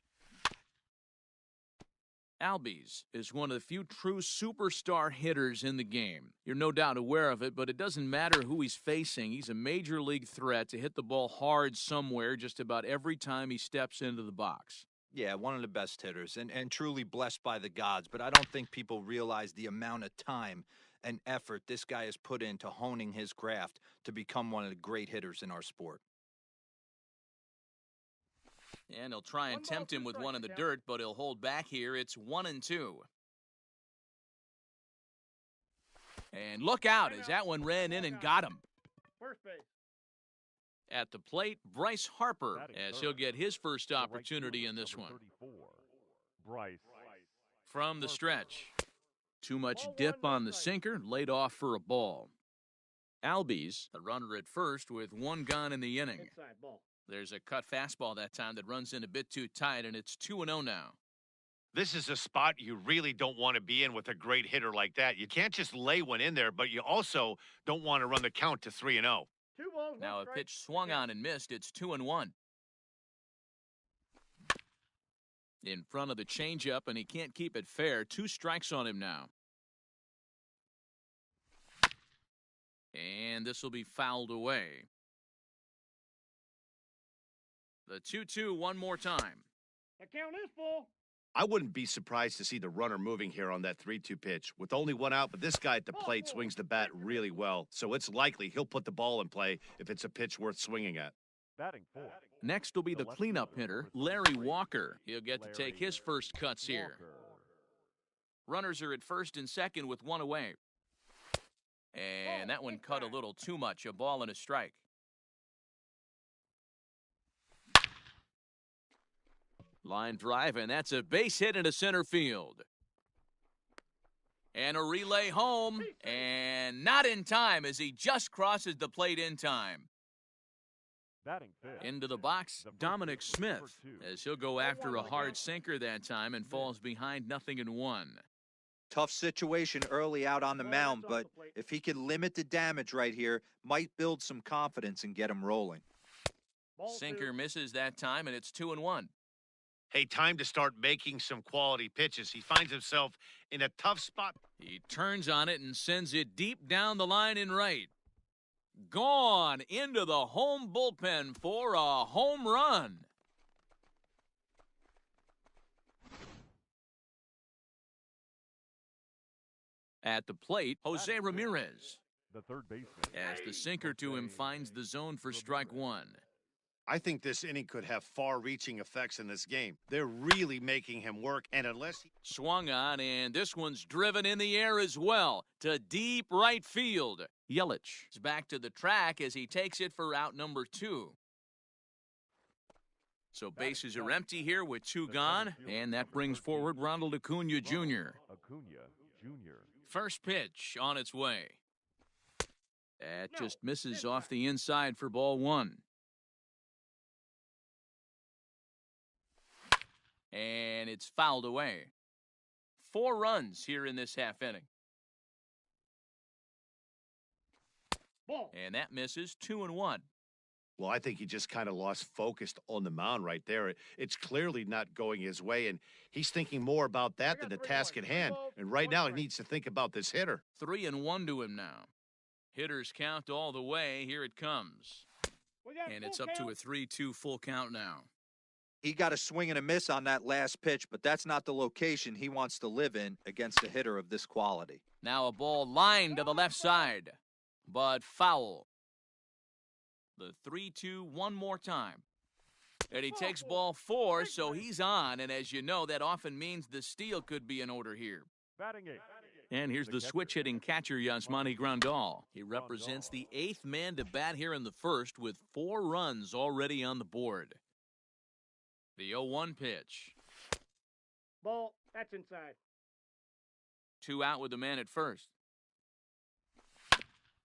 Albies is one of the few true superstar hitters in the game. You're no doubt aware of it, but it doesn't matter who he's facing. He's a major league threat to hit the ball hard somewhere just about every time he steps into the box. Yeah, one of the best hitters and truly blessed by the gods, but I don't think people realize the amount of time and effort this guy has put into honing his craft to become one of the great hitters in our sport. And he'll try and tempt him with one in the dirt, but he'll hold back here. It's 1-2. And look out as that one ran in and got him. First base. At the plate, Bryce Harper, as he'll get his first opportunity in this one. Bryce. From the stretch. Too much dip on the sinker, laid off for a ball. Albies, a runner at first with one gone in the inning. Inside ball. There's a cut fastball that time that runs in a bit too tight, and it's 2-0 now. This is a spot you really don't want to be in with a great hitter like that. You can't just lay one in there, but you also don't want to run the count to 3-0. 2 balls, Now a one strike. pitch swung on and missed. It's 2-1. In front of the changeup, and he can't keep it fair. 2 strikes on him now. And this will be fouled away. The 2-2 one more time. The count is full. I wouldn't be surprised to see the runner moving here on that 3-2 pitch. With only one out, but this guy at the plate swings the bat really well, so it's likely he'll put the ball in play if it's a pitch worth swinging at. Batting fourth. Next will be the cleanup hitter, Larry Walker. He'll get to take his first cuts here. Runners are at first and second with one away. And that one cut a little too much. A ball and a strike. Line drive, and that's a base hit into center field. And a relay home, and not in time as he just crosses the plate in time. Batting fifth. Into the box, Dominic Smith, as he'll go after a hard sinker that time and falls behind 0-1. Tough situation early out on the mound, but if he can limit the damage right here, might build some confidence and get him rolling. Sinker misses that time, and it's 2-1. Hey, time to start making some quality pitches. He finds himself in a tough spot. He turns on it and sends it deep down the line in right. Gone into the home bullpen for a home run. At the plate, Jose Ramirez. The third baseman. As the sinker to him finds the zone for strike one. I think this inning could have far-reaching effects in this game. They're really making him work, and unless he... Swung on, and this one's driven in the air as well to deep right field. Yelich is back to the track as he takes it for out number 2. So bases are empty here with 2 gone, and that brings forward Ronald Acuna Jr. First pitch on its way. That just misses off the inside for ball 1. And it's fouled away. 4 runs here in this half inning. Ball. And that misses 2-1. Well, I think he just kind of lost focus on the mound right there. It's clearly not going his way, and he's thinking more about that than the task at hand. And right now, he needs to think about this hitter. 3-1 to him now. Hitters count all the way. Here it comes. And it's up to a 3-2 full count now. He got a swing and a miss on that last pitch, but that's not the location he wants to live in against a hitter of this quality. Now a ball lined to the left side, but foul. The 3-2 one more time. And he takes ball 4, so he's on. And as you know, that often means the steal could be in order here. Batting 8. And here's the switch-hitting catcher, Yasmani Grandal. He represents the 8th man to bat here in the first with 4 runs already on the board. The 0-1 pitch. Ball. That's inside. 2 out with the man at first.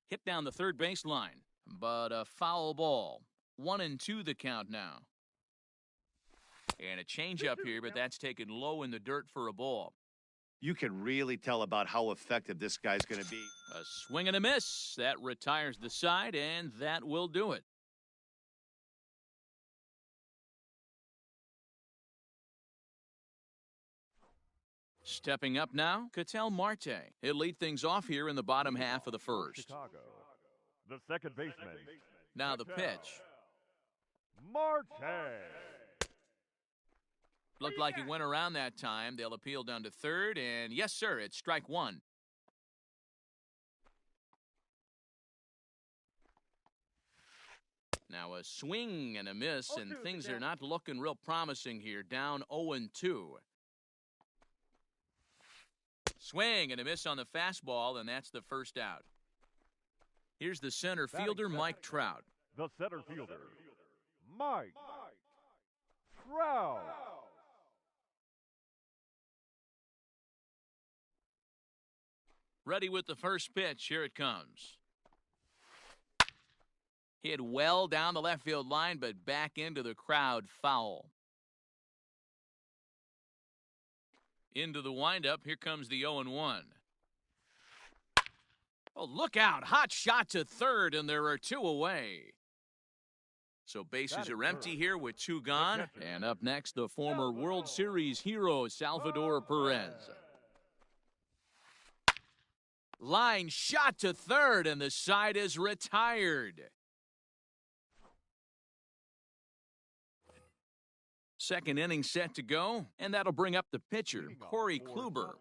Hit down the third baseline, but a foul ball. 1-2 the count now. And a changeup here, but that's taken low in the dirt for a ball. You can really tell about how effective this guy's going to be. A swing and a miss. That retires the side, and that will do it. Stepping up now, Ketel Marte. He'll lead things off here in the bottom half of the first. Chicago. The second baseman. Now the pitch. Marte. Looked like he went around that time. They'll appeal down to third, and yes, sir, it's strike 1. Now a swing and a miss, and things are not looking real promising here. Down 0-2. Swing and a miss on the fastball, and that's the first out. Here's the center fielder, Mike Trout. The center fielder, Mike Trout. Ready with the first pitch. Here it comes. Hit well down the left field line, but back into the crowd, foul. Into the windup. Here comes the 0-1. Oh, look out. Hot shot to third, and there are 2 away. So bases are empty here with 2 gone. And up next, the former World Series hero, Salvador Perez. Line shot to third, and the side is retired. Second inning set to go, and that'll bring up the pitcher, Corey Kluber.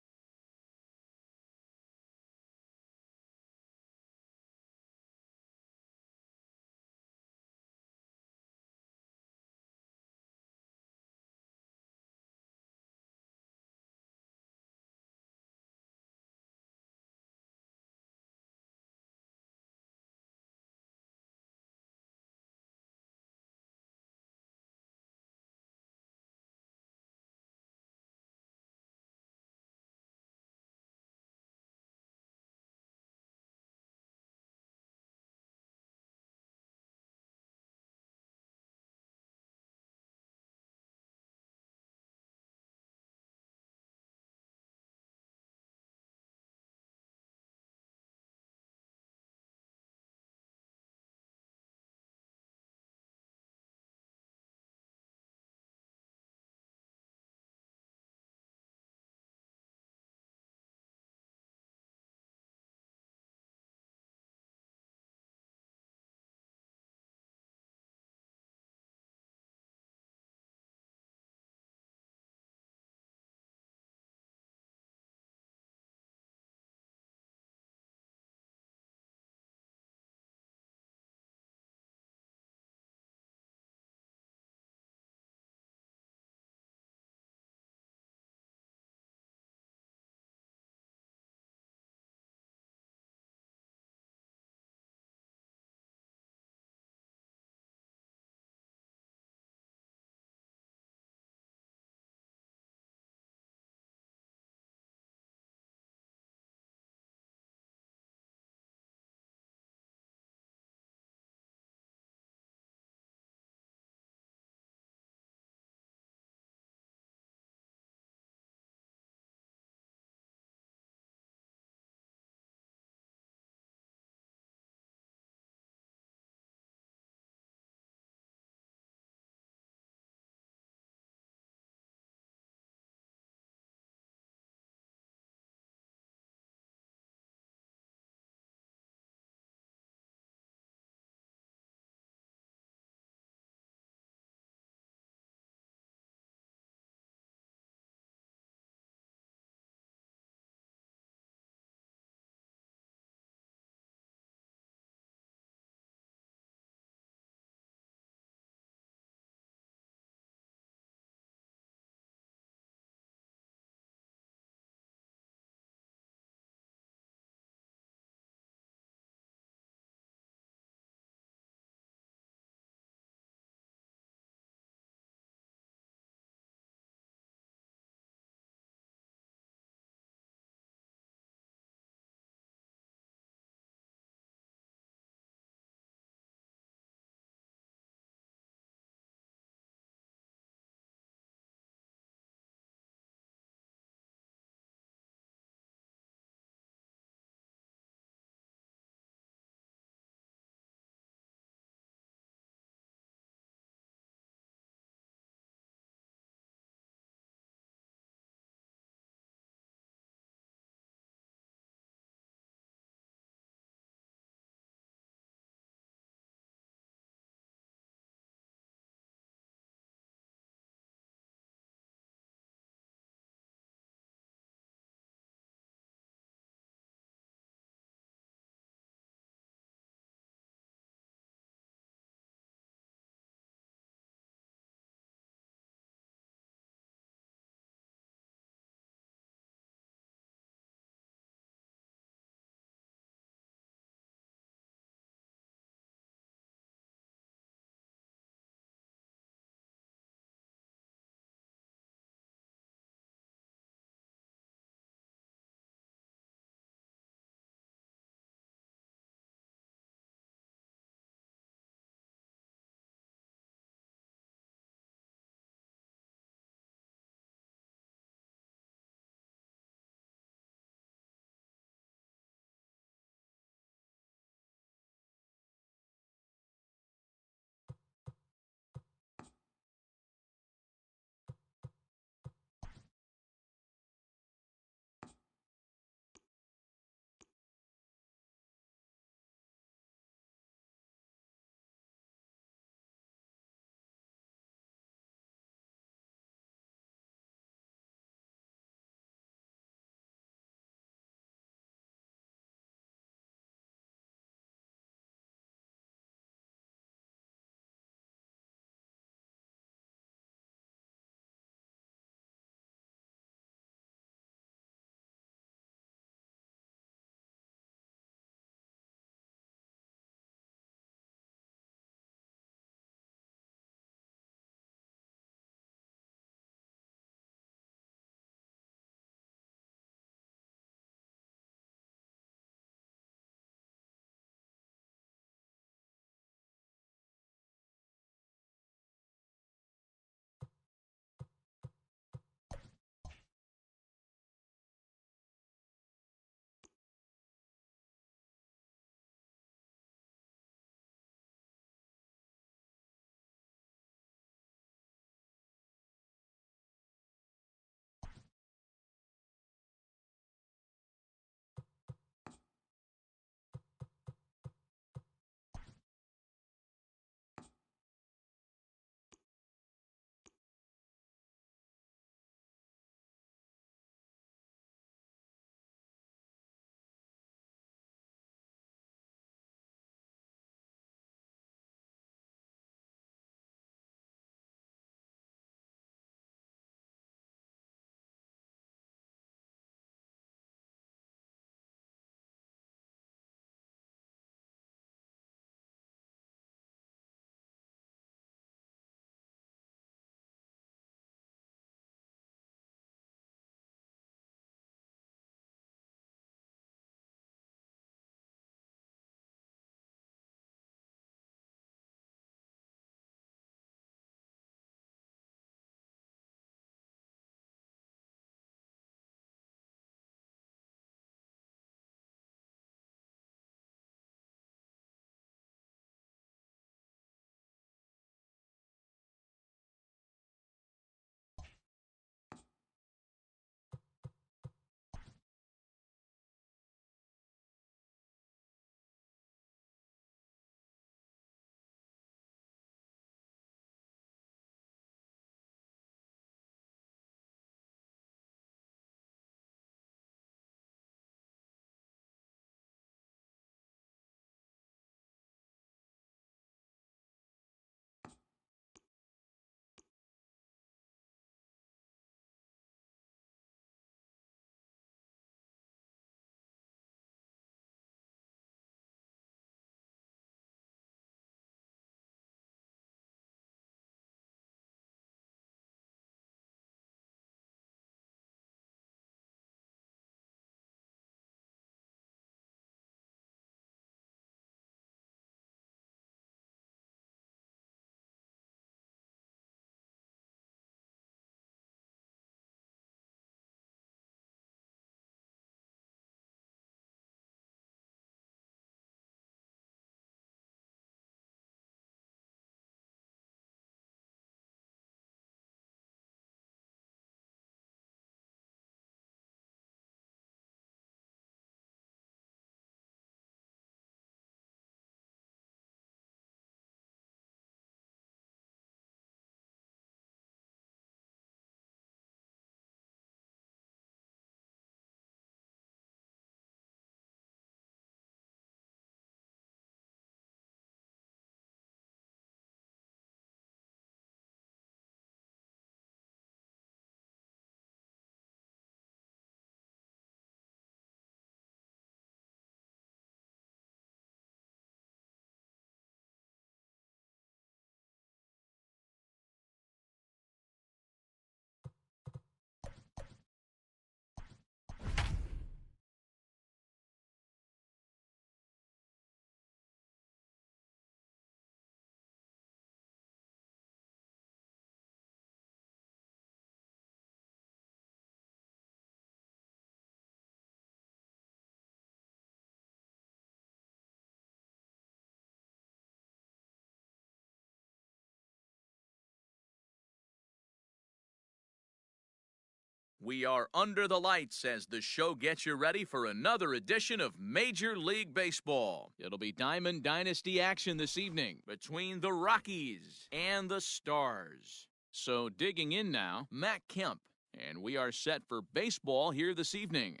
We are under the lights as the show gets you ready for another edition of Major League Baseball. It'll be Diamond Dynasty action this evening between the Rockies and the Stars. So digging in now, Matt Kemp, and we are set for baseball here this evening.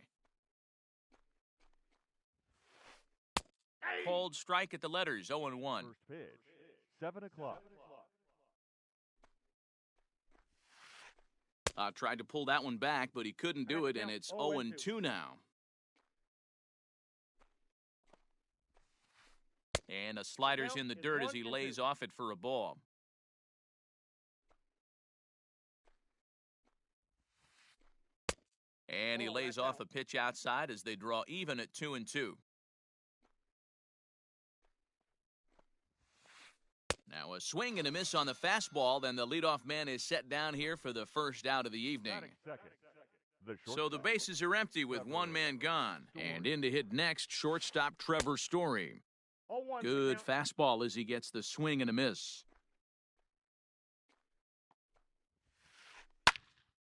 Cold strike at the letters, 0-1. First pitch, 7 o'clock. Tried to pull that one back, but he couldn't do it, and it's 0-2 now. And a slider's in the dirt as he lays off it for a ball. And he lays off a pitch outside as they draw even at 2-2. Now a swing and a miss on the fastball, then the leadoff man is set down here for the first out of the evening. So the bases are empty with one man gone. And in to hit next, shortstop Trevor Story. Good fastball as he gets the swing and a miss.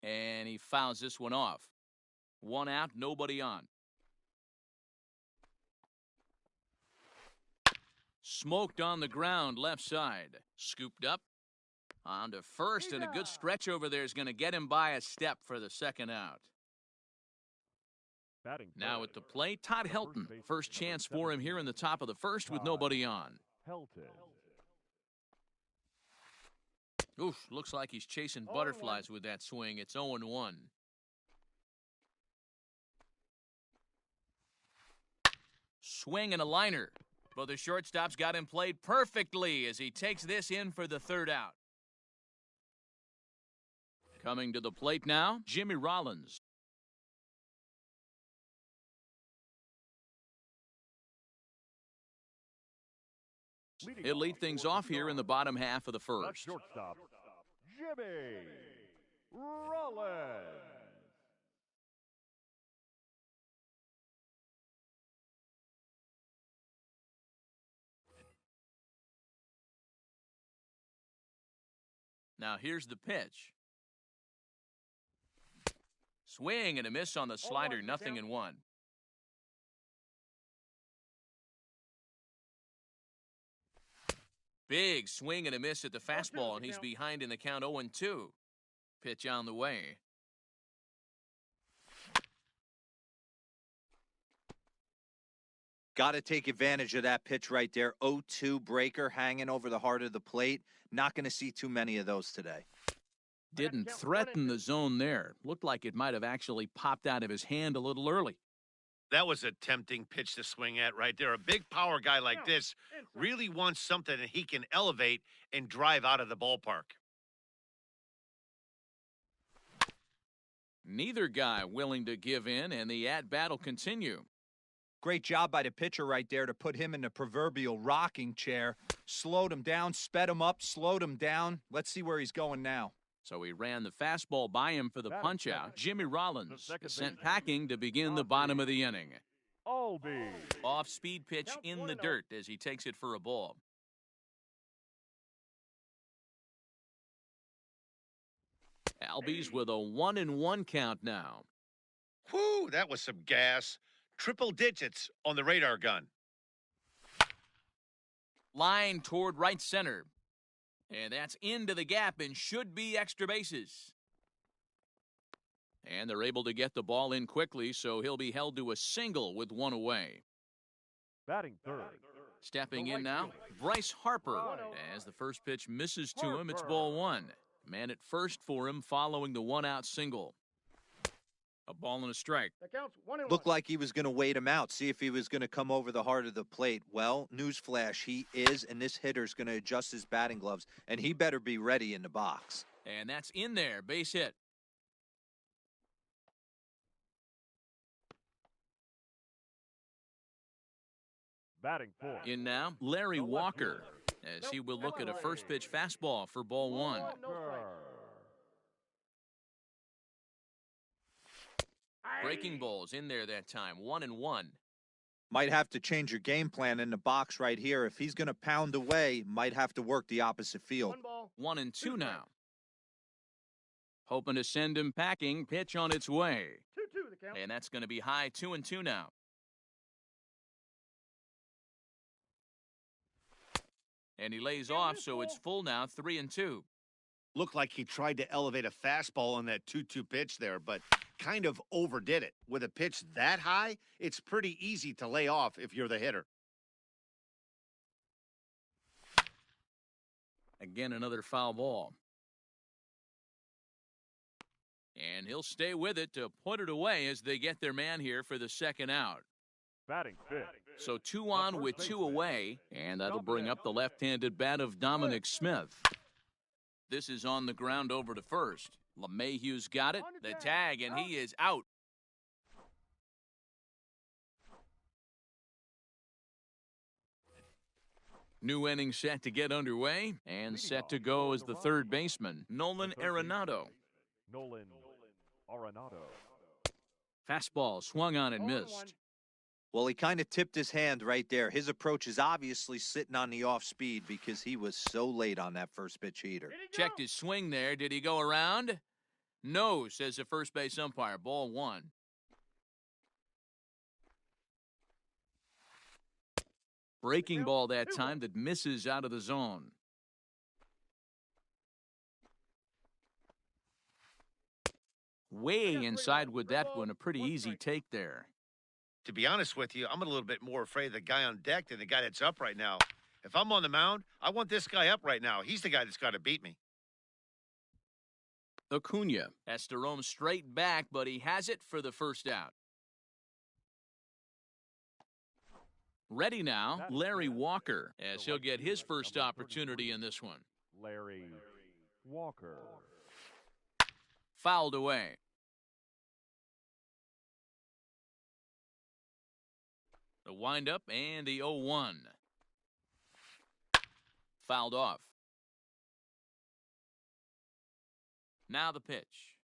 And he fouls this one off. One out, nobody on. Smoked on the ground, left side. Scooped up. On to first, and a good stretch over there is going to get him by a step for the second out. Now at the plate, Todd Helton. First chance for him here in the top of the first with nobody on. Oof, looks like he's chasing butterflies with that swing. It's 0-1. Swing and a liner. But the shortstop's got him played perfectly as he takes this in for the third out. Coming to the plate now, Jimmy Rollins. He'll lead things off here in the bottom half of the first. Shortstop, Jimmy Rollins. Now here's the pitch. Swing and a miss on the slider, 0-1. Big swing and a miss at the fastball, and he's behind in the count 0-2. Pitch on the way. Got to take advantage of that pitch right there. 0-2 breaker hanging over the heart of the plate. Not going to see too many of those today. Didn't threaten the zone there. Looked like it might have actually popped out of his hand a little early. That was a tempting pitch to swing at right there. A big power guy like this really wants something that he can elevate and drive out of the ballpark. Neither guy willing to give in, and the at-bat will continue. Great job by the pitcher right there to put him in the proverbial rocking chair. Slowed him down, sped him up, slowed him down. Let's see where he's going now. So he ran the fastball by him for the punch-out. Jimmy Rollins is sent packing to begin the bottom of the inning. Off-speed pitch in the dirt as he takes it for a ball. Albies with a 1-1 count now. Whew, that was some gas. Triple digits on the radar gun. Line toward right center. And that's into the gap and should be extra bases. And they're able to get the ball in quickly, so he'll be held to a single with one away. Batting third. Stepping in now, Bryce Harper. As the first pitch misses to him, it's ball one. Man at first for him following the one-out single. A ball and a strike. Looked like he was going to wait him out, see if he was going to come over the heart of the plate. Well, newsflash, he is, and this hitter's going to adjust his batting gloves, and he better be ready in the box. And that's in there, base hit. Batting fourth. In now, Larry Walker, as he will look at a first pitch fastball for ball one. Breaking balls in there that time, 1-1. Might have to change your game plan in the box right here. If he's going to pound away, might have to work the opposite field. 1-2 now. Hoping to send him packing. Pitch on its way. 2-2 the count. And that's going to be high 2-2 now. And he lays off, so it's full now, 3-2. Looked like he tried to elevate a fastball on that 2-2 pitch there, but kind of overdid it. With a pitch that high, it's pretty easy to lay off if you're the hitter. Again, another foul ball. And he'll stay with it to put it away as they get their man here for the second out. Batting fifth. So 2 on with 2 away, and that'll bring up the left-handed bat of Dominic Smith. This is on the ground over to first. LeMahieu's got it, the tag, and he is out. New inning set to get underway, and set to go as the third baseman, Nolan Arenado. Nolan Arenado. Fastball swung on and missed. Well, he kind of tipped his hand right there. His approach is obviously sitting on the off speed because he was so late on that first pitch heater. Checked his swing there. Did he go around? No, says the first base umpire. Ball 1. Breaking ball that time that misses out of the zone. Way inside with that one. A pretty easy take there. To be honest with you, I'm a little bit more afraid of the guy on deck than the guy that's up right now. If I'm on the mound, I want this guy up right now. He's the guy that's got to beat me. Acuna has to roam straight back, but he has it for the first out. Ready now, Larry Walker, as he'll get his first opportunity in this one. Larry Walker. Fouled away. The windup and the 0-1. Fouled off. Now the pitch.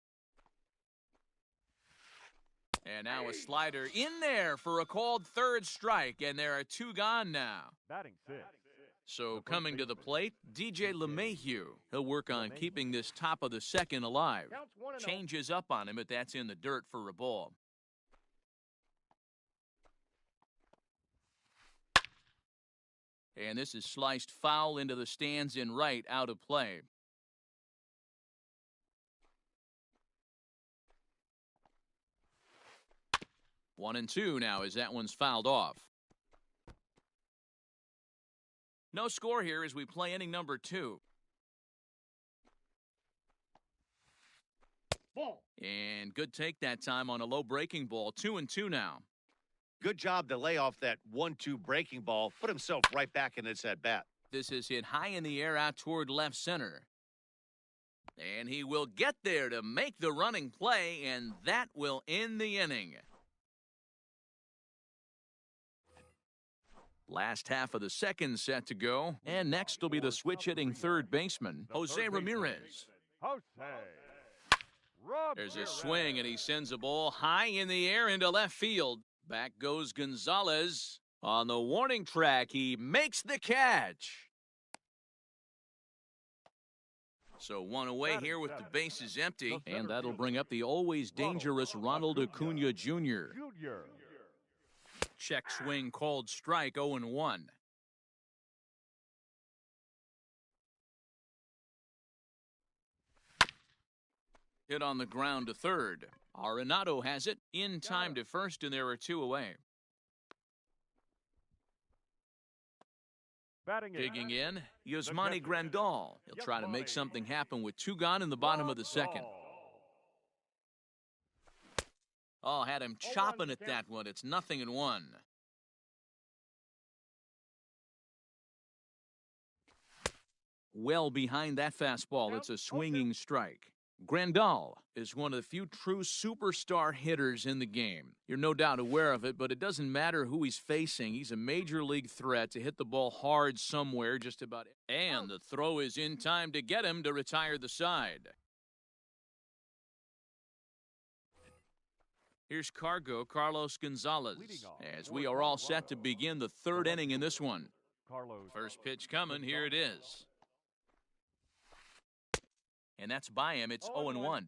And now a slider in there for a called third strike, and there are 2 gone now. Batting sixth. So coming to the plate, DJ LeMahieu. He'll work on keeping this top of the second alive. Changes up on him, but that's in the dirt for a ball. And this is sliced foul into the stands in right, out of play. One and two now as that one's fouled off. No score here as we play inning number 2. Ball. And good take that time on a low breaking ball. 2 and 2 now. Good job to lay off that 1-2 breaking ball. Put himself right back in this at-bat. This is hit high in the air out toward left center. And he will get there to make the running play, and that will end the inning. Last half of the second set to go, and next will be the switch-hitting third baseman, Jose Ramirez. There's a swing, and he sends a ball high in the air into left field. Back goes Gonzalez. On the warning track, he makes the catch. So one away here with the bases empty, and that'll bring up the always dangerous Ronald Acuna Jr. Check swing called strike, 0-1. Hit on the ground to third. Arenado has it in time to first, and there are 2 away. Digging in, Yasmani Grandal. He'll try to make something happen with 2 gone in the bottom of the second. Oh, had him chopping at that one. It's 0-1. Well behind that fastball, it's a swinging strike. Grandal is one of the few true superstar hitters in the game. You're no doubt aware of it, but it doesn't matter who he's facing. He's a major league threat to hit the ball hard somewhere just about. And the throw is in time to get him to retire the side. Here's Carlos Gonzalez, as we are all set to begin the third inning in this one. First pitch coming, here it is. and that's by him. It's 0-1.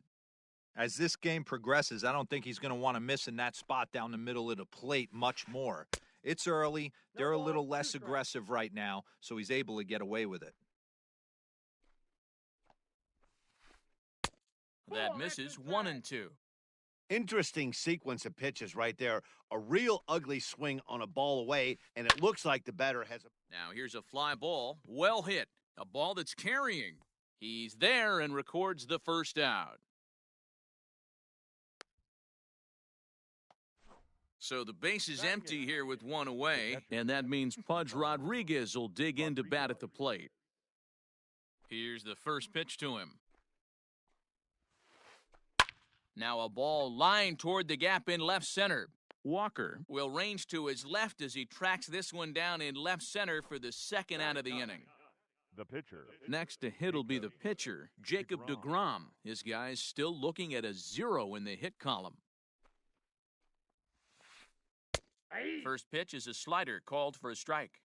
As this game progresses, I don't think he's going to want to miss in that spot down the middle of the plate much more. It's early. They're a little less aggressive right now, so he's able to get away with it. That misses 1-2. Interesting sequence of pitches right there. A real ugly swing on a ball away, and it looks like the batter has a... Now here's a fly ball. Well hit. A ball that's carrying. He's there and records the first out. So the base is empty here with one away, and that means Pudge Rodriguez will dig in to bat at the plate. Here's the first pitch to him. Now a ball lined toward the gap in left center. Walker will range to his left as he tracks this one down in left center for the second out of the inning. The pitcher. Next to hit will be the pitcher, Jacob deGrom. His guy's still looking at a 0 in the hit column. First pitch is a slider called for a strike.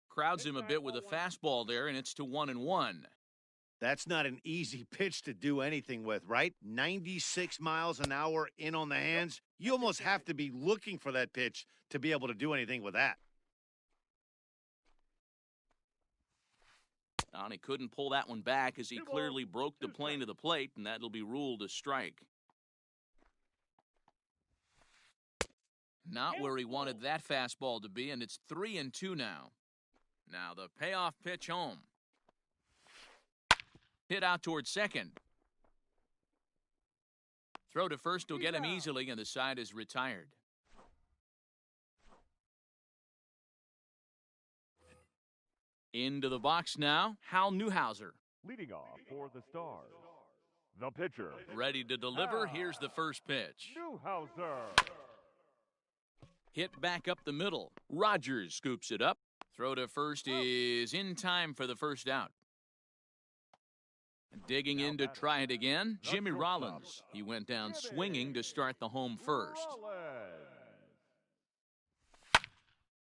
Crowds him a bit with a fastball there, and it's to 1-1. That's not an easy pitch to do anything with, right? 96 miles an hour in on the hands. You almost have to be looking for that pitch to be able to do anything with that. And he couldn't pull that one back as he clearly broke the plane of the plate, and that'll be ruled a strike. Not where he wanted that fastball to be, and it's 3-2 now. Now the payoff pitch home. Hit out towards second. Throw to first will get him easily, and the side is retired. Into the box now, Hal Newhouser. Leading off for the Stars, the pitcher. Ready to deliver. Here's the first pitch. Newhouser. Hit back up the middle. Rogers scoops it up. Throw to first is in time for the first out. Digging in to try it again, Jimmy Rollins. He went down swinging to start the home first.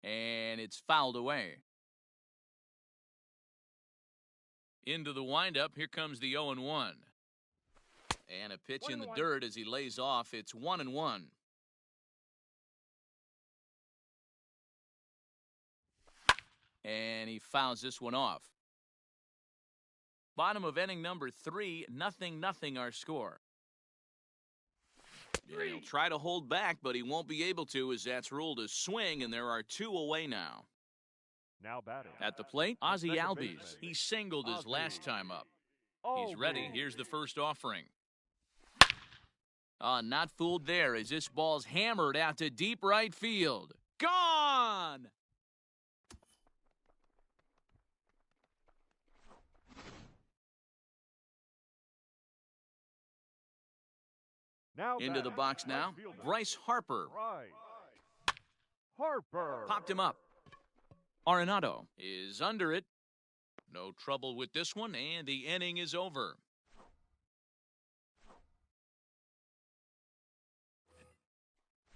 And it's fouled away. Into the windup, here comes the 0-1. And a pitch in the dirt as he lays off. It's 1-1. And he fouls this one off. Bottom of inning number 3, 0-0 our score. He'll try to hold back, but he won't be able to as that's ruled a swing, and there are 2 away now. Now batting. At the plate, Ozzie Albies. He singled his last time up. He's ready. Here's the first offering. Not fooled there as this ball's hammered out to deep right field. Gone! Now into the box now, Bryce Harper. Harper. Popped him up. Arenado is under it. No trouble with this one, and the inning is over.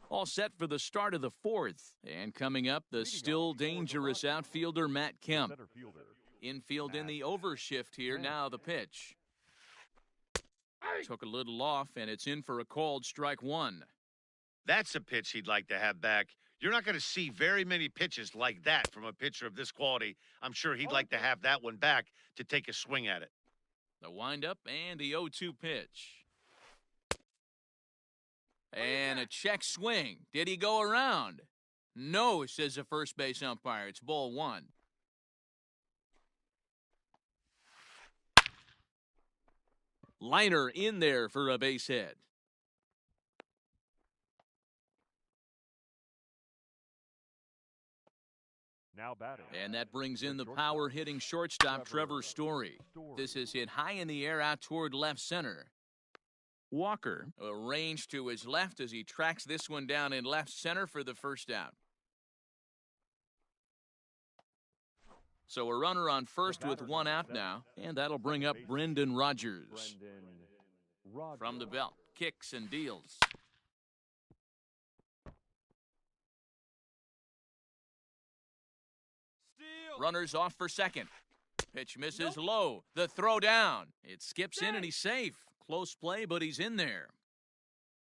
All set for the start of the 4th. And coming up, the still dangerous outfielder Matt Kemp. Infield in the overshift here. Now the pitch. Took a little off, and it's in for a called strike 1. That's a pitch he'd like to have back. You're not going to see very many pitches like that from a pitcher of this quality. I'm sure he'd like to have that one back to take a swing at it. The windup and the 0-2 pitch. And a check swing. Did he go around? No, says the first base umpire. It's ball 1. Liner in there for a base hit. Now batting. And that brings in the power-hitting shortstop, Trevor Story. This is hit high in the air out toward left center. Walker arranged to his left as he tracks this one down in left center for the first out. So a runner on first with 1 out now, and that'll bring up Brendan Rodgers. From the belt, kicks and deals. Runners off for second. Pitch misses low. The throw down. It skips in and he's safe. Close play, but he's in there.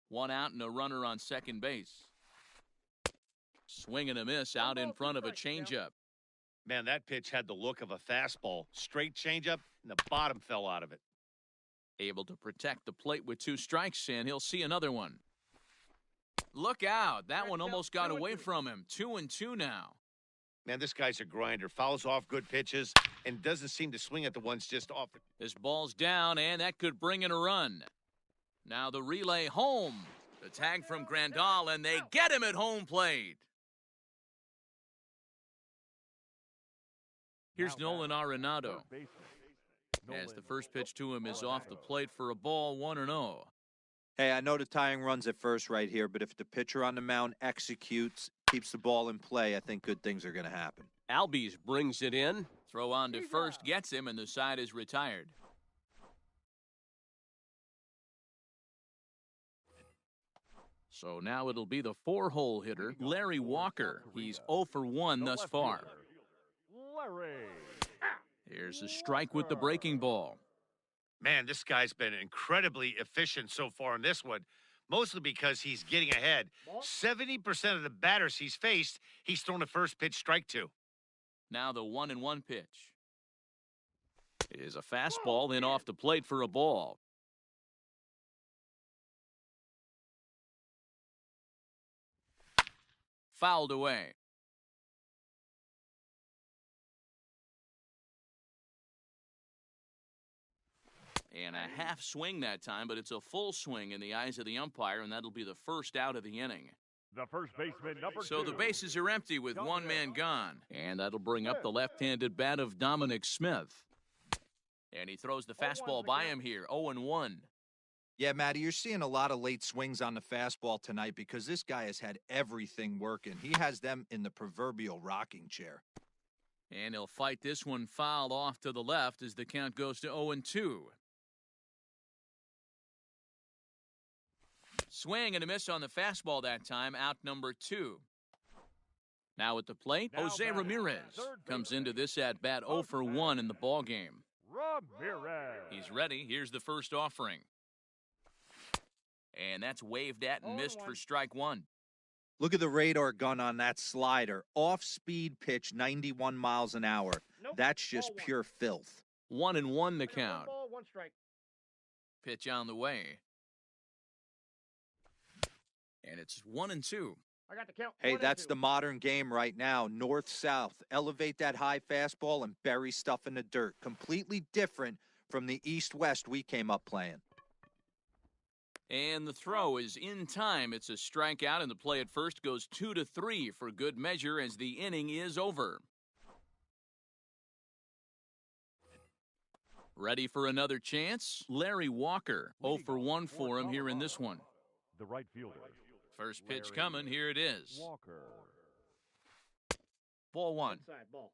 One out and a runner on second base. Swing and a miss out in front of a changeup. Man, that pitch had the look of a fastball. Straight changeup, and the bottom fell out of it. Able to protect the plate with 2 strikes, and he'll see another one. Look out. That one almost got away from him. 2-2 now. Man, this guy's a grinder. Fouls off good pitches and doesn't seem to swing at the ones just off. This ball's down, and that could bring in a run. Now the relay home. The tag from Grandal, and they get him at home plate. Here's Nolan Arenado. As the first pitch to him is off the plate for a ball, 1-0. Hey, I know the tying runs at first right here, but if the pitcher on the mound executes, keeps the ball in play, I think good things are going to happen. Albies brings it in. Throw on to first gets him, and the side is retired. So now it'll be the 4-hole hitter, Larry Walker. He's 0 for 1 thus far. Here's a strike with the breaking ball. Man, this guy's been incredibly efficient so far in this one, mostly because he's getting ahead. 70% of the batters he's faced, he's thrown a first pitch strike to. Now the 1-1 pitch. It is a fastball in off the plate for a ball. Fouled away. And a half swing that time, but it's a full swing in the eyes of the umpire, and that'll be the first out of the inning. The first baseman, number 2. So the bases are empty with one man gone. And that'll bring up the left-handed bat of Dominic Smith. And he throws the fastball by him here, 0-1. Yeah, Matty, you're seeing a lot of late swings on the fastball tonight because this guy has had everything working. He has them in the proverbial rocking chair. And he'll fight this one foul off to the left as the count goes to 0-2. Swing and a miss on the fastball that time, out number 2. Now at the plate, Jose Ramirez comes into this at-bat 0 for 1 in the ballgame. Ramirez. He's ready. Here's the first offering. And that's waved at and missed for strike 1. Look at the radar gun on that slider. Off-speed pitch, 91 miles an hour. That's just pure filth. 1-1 the count. 1 strike. Pitch on the way. And it's 1-2. I got the count. Hey, 1 and that's 2. the modern game right now. North-south. Elevate that high fastball and bury stuff in the dirt. Completely different from the east-west we came up playing. And the throw is in time. It's a strikeout, and the play at first goes 2-3 for good measure as the inning is over. Ready for another chance? Larry Walker, 0 for 1 for him here in this one. The right fielder. First pitch coming, here it is. Walker. Ball 1. Inside ball.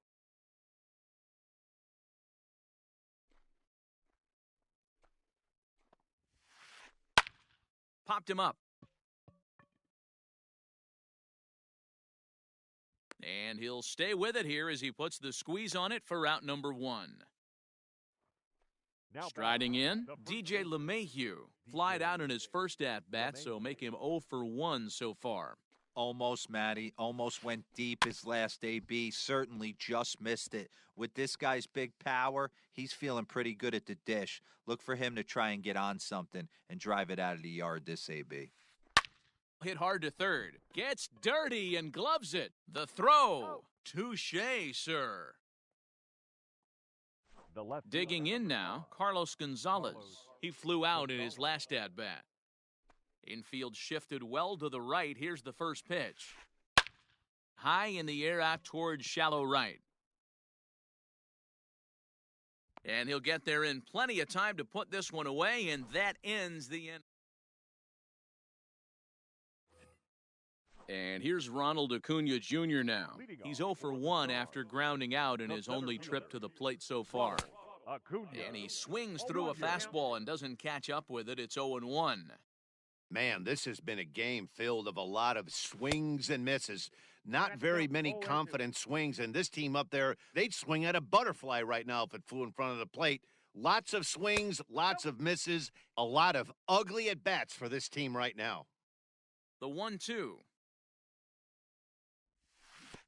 Popped him up. And he'll stay with it here as he puts the squeeze on it for out number 1. Now Striding in, the first DJ LeMahieu. Flied out in his first at-bat, so make him 0 for 1 so far. Almost, Matty. Almost went deep his last AB. Certainly just missed it. With this guy's big power, he's feeling pretty good at the dish. Look for him to try and get on something and drive it out of the yard this AB. Hit hard to third. Gets dirty and gloves it. The throw. Touché, sir. The left Digging in now, Carlos Gonzalez. He flew out in his last at-bat. Infield shifted well to the right. Here's the first pitch. High in the air out towards shallow right. And he'll get there in plenty of time to put this one away, and that ends the inning. And here's Ronald Acuna Jr. now. He's 0 for 1 after grounding out in his only trip to the plate so far. Acuna. And he swings through a fastball and doesn't catch up with it. It's 0-1. Man, this has been a game filled of a lot of swings and misses. Not very many confident swings, and this team up there, they'd swing at a butterfly right now if it flew in front of the plate. Lots of swings, lots of misses, a lot of ugly at-bats for this team right now. The 1-2.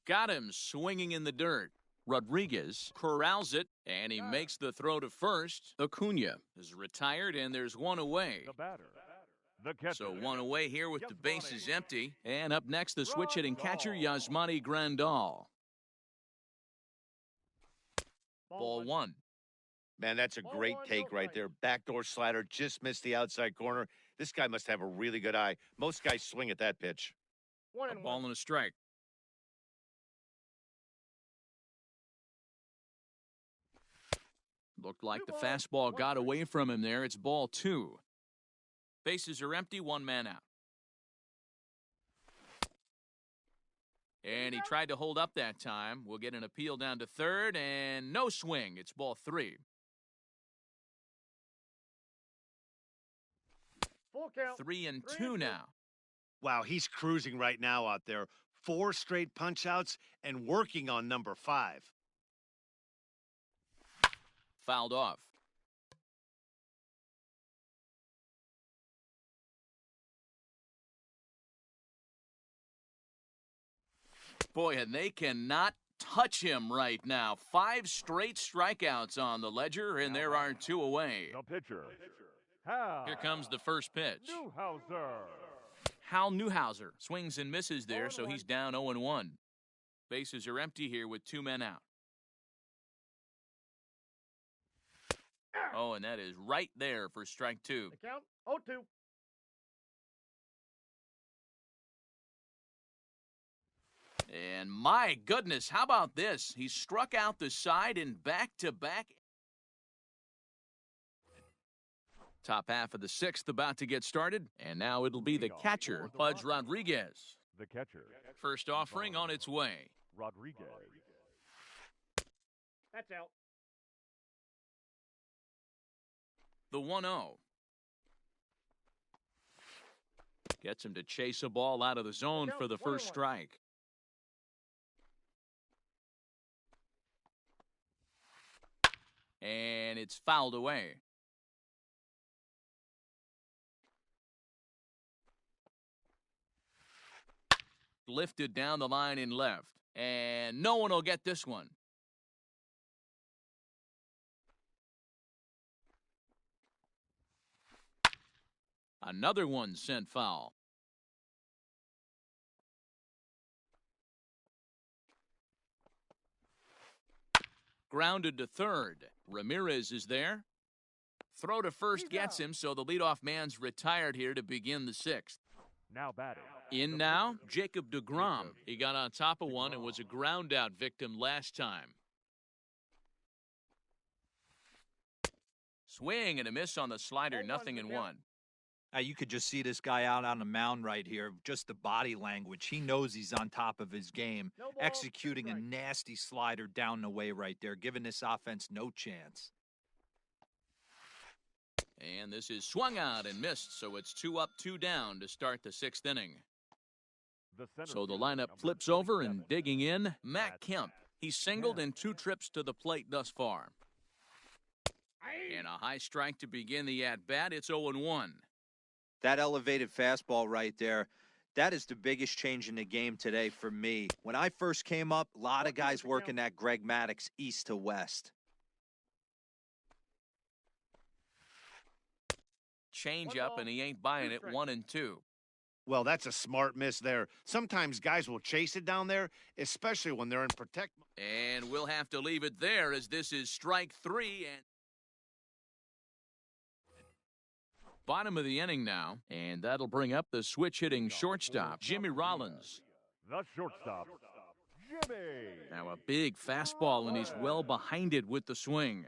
Got him swinging in the dirt. Rodriguez corrals it, and he makes the throw to first. Acuna is retired, and there's one away. The batter, the catcher. So one away here with the bases empty. And up next, the switch-hitting catcher, Yasmani Grandal. Ball 1. Man, that's a great take right there. Backdoor slider, just missed the outside corner. This guy must have a really good eye. Most guys swing at that pitch. A ball and a strike. Looked like the fastball got away from him there. It's ball 2. Bases are empty, one man out. And he tried to hold up that time. We'll get an appeal down to third, and no swing. It's ball 3. Full count. 3-2 now. Wow, he's cruising right now out there. 4 straight punch-outs and working on number 5. Fouled off. Boy, and they cannot touch him right now. 5 straight strikeouts on the ledger, and there are 2 away. The pitcher. Here comes the first pitch. Newhouser. Hal Newhouser swings and misses there, so he's down 0-1. Bases are empty here with 2 men out. Oh, and that is right there for strike 2. The count, 0-2. And my goodness, how about this? He struck out the side in back-to-back. Top half of the 6th about to get started, and now it'll be the catcher, Pudge Rodriguez. The catcher. First offering on its way. Rodriguez. That's out. The 1-0. Gets him to chase a ball out of the zone for the first strike. And it's fouled away. Lifted down the line in left. And no one will get this one. Another one sent foul. Grounded to third. Ramirez is there. Throw to first gets him, so the leadoff man's retired here to begin the 6th. Now batting. In now, Jacob deGrom. He got on top of one and was a ground-out victim last time. Swing and a miss on the slider, 0-1. You could just see this guy out on the mound right here. Just the body language. He knows he's on top of his game. No ball, Executing a nasty slider down the way right there, giving this offense no chance. And this is swung out and missed, so it's 2 up, 2 down to start the 6th inning. So the lineup flips over and digging in, Matt Kemp. He's singled in 2 trips to the plate thus far. And a high strike to begin the at-bat. It's 0-1. That elevated fastball right there, that is the biggest change in the game today for me. When I first came up, a lot of guys working that Greg Maddux east to west. Change up, and he ain't buying it. 1-2. Well, that's a smart miss there. Sometimes guys will chase it down there, especially when they're in protect. And we'll have to leave it there as this is strike 3. And bottom of the inning now, and that'll bring up the switch-hitting shortstop, Jimmy Rollins. The shortstop, Jimmy. Now a big fastball, and he's well behind it with the swing.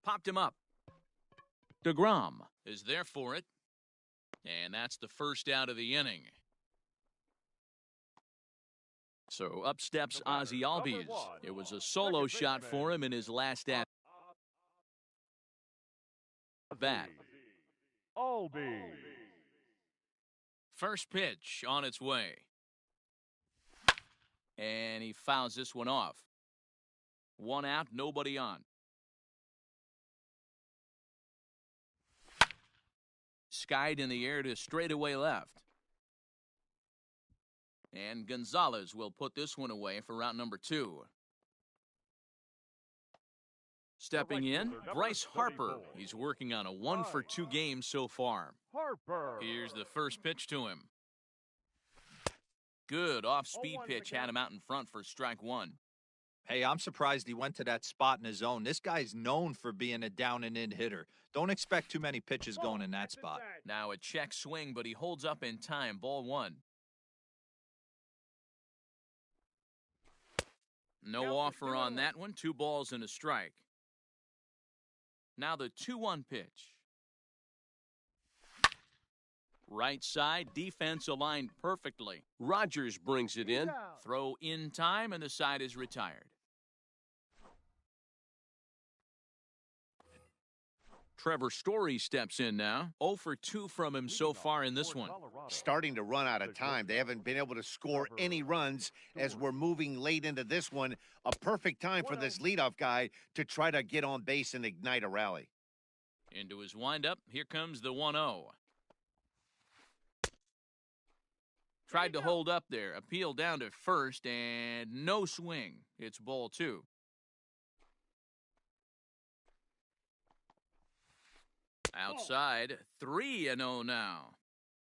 Popped him up. deGrom is there for it, and that's the first out of the inning. So up steps Ozzie Albies. It was a solo shot for him in his last at bat. Albee. First pitch on its way. And he fouls this one off. One out, nobody on. Skied in the air to straightaway left. And Gonzalez will put this one away for round number 2. Stepping in, Bryce Harper. He's working on a 1-for-2 game so far. Harper. Here's the first pitch to him. Good off-speed pitch had him out in front for strike 1. Hey, I'm surprised he went to that spot in his zone. This guy's known for being a down-and-in hitter. Don't expect too many pitches going in that spot. Now a check swing, but he holds up in time. Ball 1. No offer on that one. 2 balls and a strike. Now the 2-1 pitch. Right side, defense aligned perfectly. Rogers brings it in. Throw in time, and the side is retired. Trevor Story steps in now. 0 for 2 from him so far in this one. Starting to run out of time. They haven't been able to score any runs as we're moving late into this one. A perfect time for this leadoff guy to try to get on base and ignite a rally. Into his windup, here comes the 1-0. Tried to hold up there, appeal down to first, and no swing. It's ball 2. Outside, 3-0 now.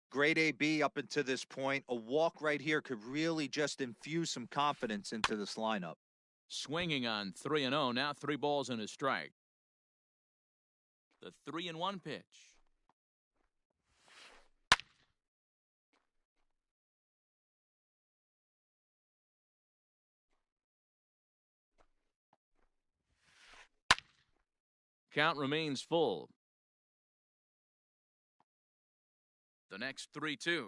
Great AB up until this point. A walk right here could really just infuse some confidence into this lineup. Swinging on 3-0, now 3 balls and a strike. The 3-1 pitch. Count remains full. The next 3-2.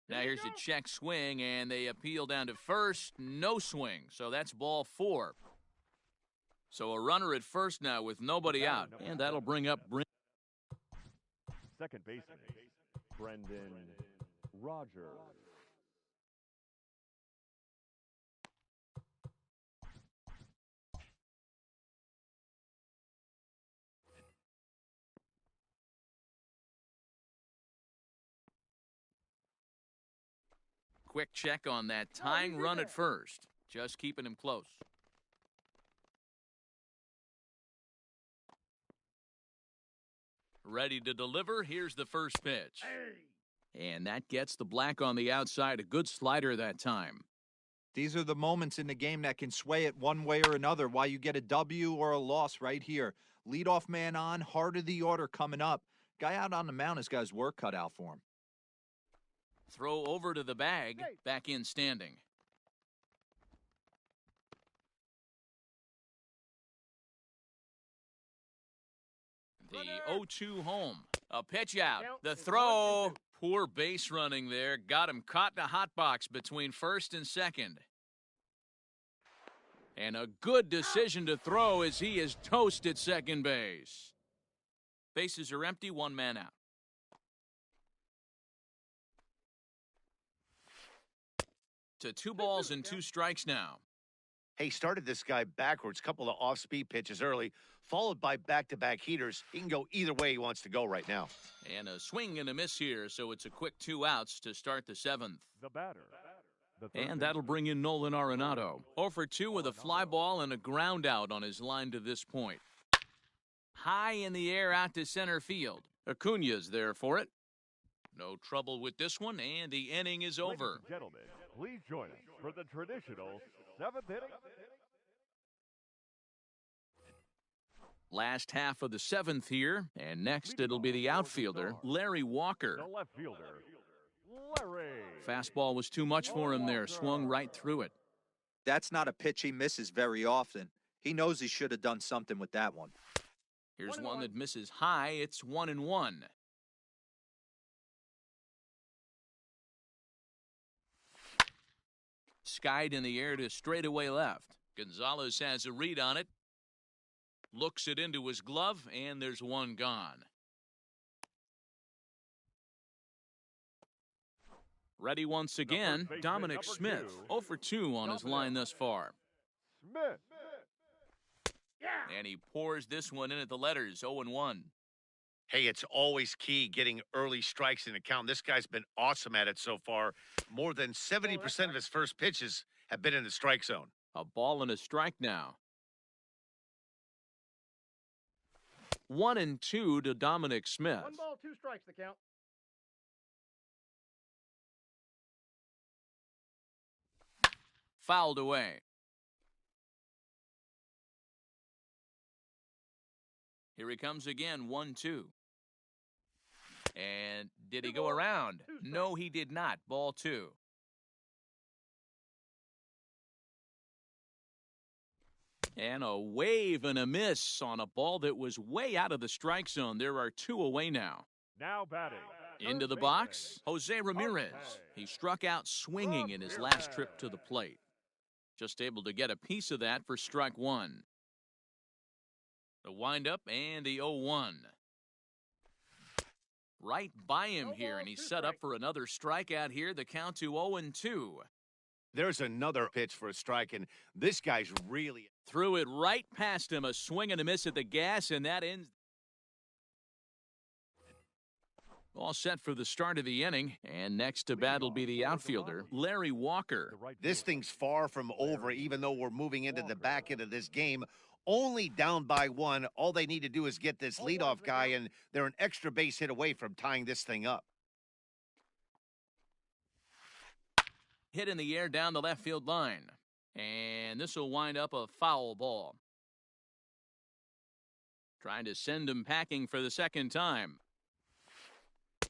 Now here's a check swing, and they appeal down to first. No swing, so that's ball 4. So a runner at first now with nobody out, and that'll bring up Second baseman, Brendan Rogers. Quick check on that tying run at first. Just keeping him close. Ready to deliver. Here's the first pitch. And that gets the black on the outside. A good slider that time. These are the moments in the game that can sway it one way or another. Why you get a W or a loss right here. Leadoff man on, heart of the order coming up. Guy out on the mound has got his work cut out for him. Throw over to the bag, back in standing. The 0-2 home. A pitch out. The throw. Poor base running there. Got him caught in a hot box between first and second. And a good decision to throw as he is toast at second base. Bases are empty, 1 man out. To 2 balls and 2 strikes now. Hey, started this guy backwards, couple of off-speed pitches early, followed by back-to-back heaters. He can go either way he wants to go right now. And a swing and a miss here, so it's a quick 2 outs to start the 7th. The batter. And that'll bring in Nolan Arenado. 0 for 2 with a fly ball and a ground out on his line to this point. High in the air out to center field. Acuna's there for it. No trouble with this one, and the inning is over. Ladies and gentlemen, please join us for the traditional 7th inning. Last half of the 7th here, and next it'll be the outfielder, Larry Walker. The left fielder, Larry. Fastball was too much for him there, swung right through it. That's not a pitch he misses very often. He knows he should have done something with that one. Here's one that misses high. It's 1-1. Skied in the air to straightaway left. Gonzalez has a read on it. Looks it into his glove, and there's one gone. Ready once again, Dominic Smith, 0 for 2 on his line thus far. Smith. And he pours this one in at the letters, 0-1. Hey, it's always key getting early strikes in the count. This guy's been awesome at it so far. More than 70% of his first pitches have been in the strike zone. A ball and a strike now. 1-2 to Dominic Smith. 1 ball, 2 strikes, the count. Fouled away. Here he comes again, 1-2. And did he go around? No, he did not. Ball 2. And a wave and a miss on a ball that was way out of the strike zone. There are 2 away now. Now batting. Into the box, Jose Ramirez. He struck out swinging in his last trip to the plate. Just able to get a piece of that for strike 1. The windup and the 0-1. Right by him here, and he's set up for another strikeout here. The count to 0-2. There's another pitch for a strike, and this guy's really... Threw it right past him, a swing and a miss at the gas, and that ends. All set for the start of the inning, and next to bat will be the outfielder, Larry Walker. This thing's far from over, even though we're moving into the back end of this game. Only down by 1. All they need to do is get this leadoff guy, and they're an extra base hit away from tying this thing up. Hit in the air down the left field line. And this will wind up a foul ball. Trying to send him packing for the second time.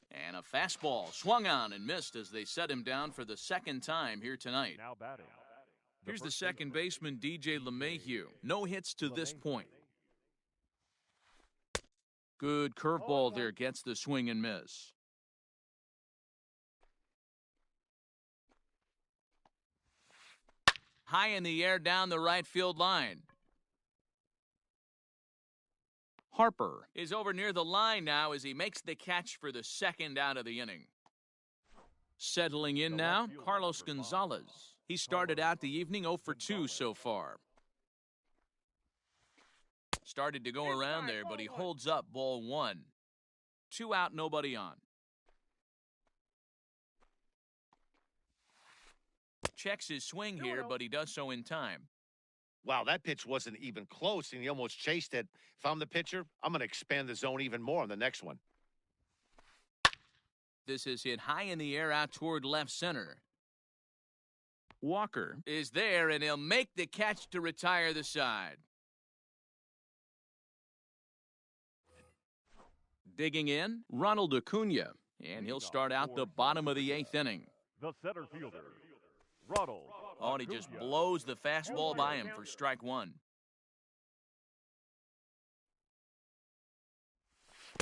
And a fastball swung on and missed as they set him down for the second time here tonight. Now batting. Here's the second baseman, DJ LeMahieu. No hits to this point. Good curveball there, gets the swing and miss. High in the air down the right field line. Harper is over near the line now as he makes the catch for the second out of the inning. Settling in now, Carlos Gonzalez. He started out the evening 0 for 2 so far. Started to go around there, but he holds up ball 1. 2 out, nobody on. Checks his swing here, but he does so in time. Wow, that pitch wasn't even close, and he almost chased it. If I'm the pitcher, I'm going to expand the zone even more on the next one. This is hit high in the air out toward left center. Walker is there, and he'll make the catch to retire the side. Digging in, Ronald Acuna, and he'll start out the bottom of the 8th inning. The center fielder, Ronald. Oh, and he just blows the fastball by him for strike 1.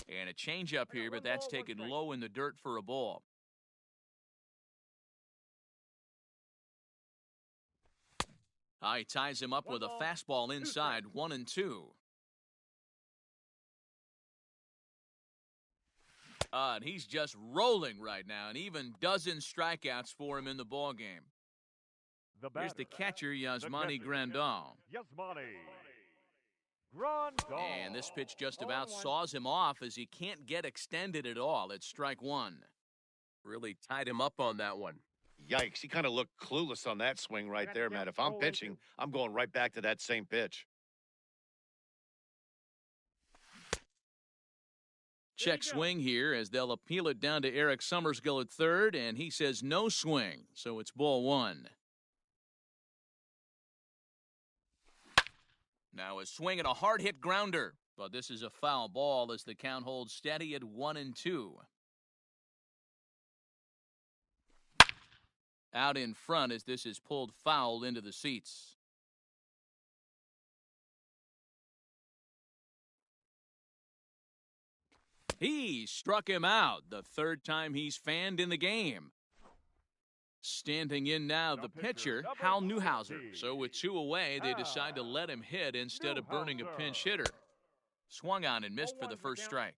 And a changeup here, but that's taken low in the dirt for a ball. He ties him up with a fastball inside, 1-2. And he's just rolling right now, and even dozen strikeouts for him in the ballgame. Here's the catcher, Yasmani Grandal. And this pitch just about saws him off as he can't get extended at all. It's strike 1. Really tied him up on that one. Yikes, he kind of looked clueless on that swing right there, Matt. If I'm pitching, I'm going right back to that same pitch. Check swing here as they'll appeal it down to Eric Summersgill at third, and he says no swing, so it's ball 1. Now a swing and a hard-hit grounder, but this is a foul ball as the count holds steady at 1-2. Out in front as this is pulled foul into the seats. He struck him out, the third time he's fanned in the game. Standing in now, the pitcher, Hal Newhouser. So with 2 away, they decide to let him hit instead of burning a pinch hitter. Swung on and missed for the first strike.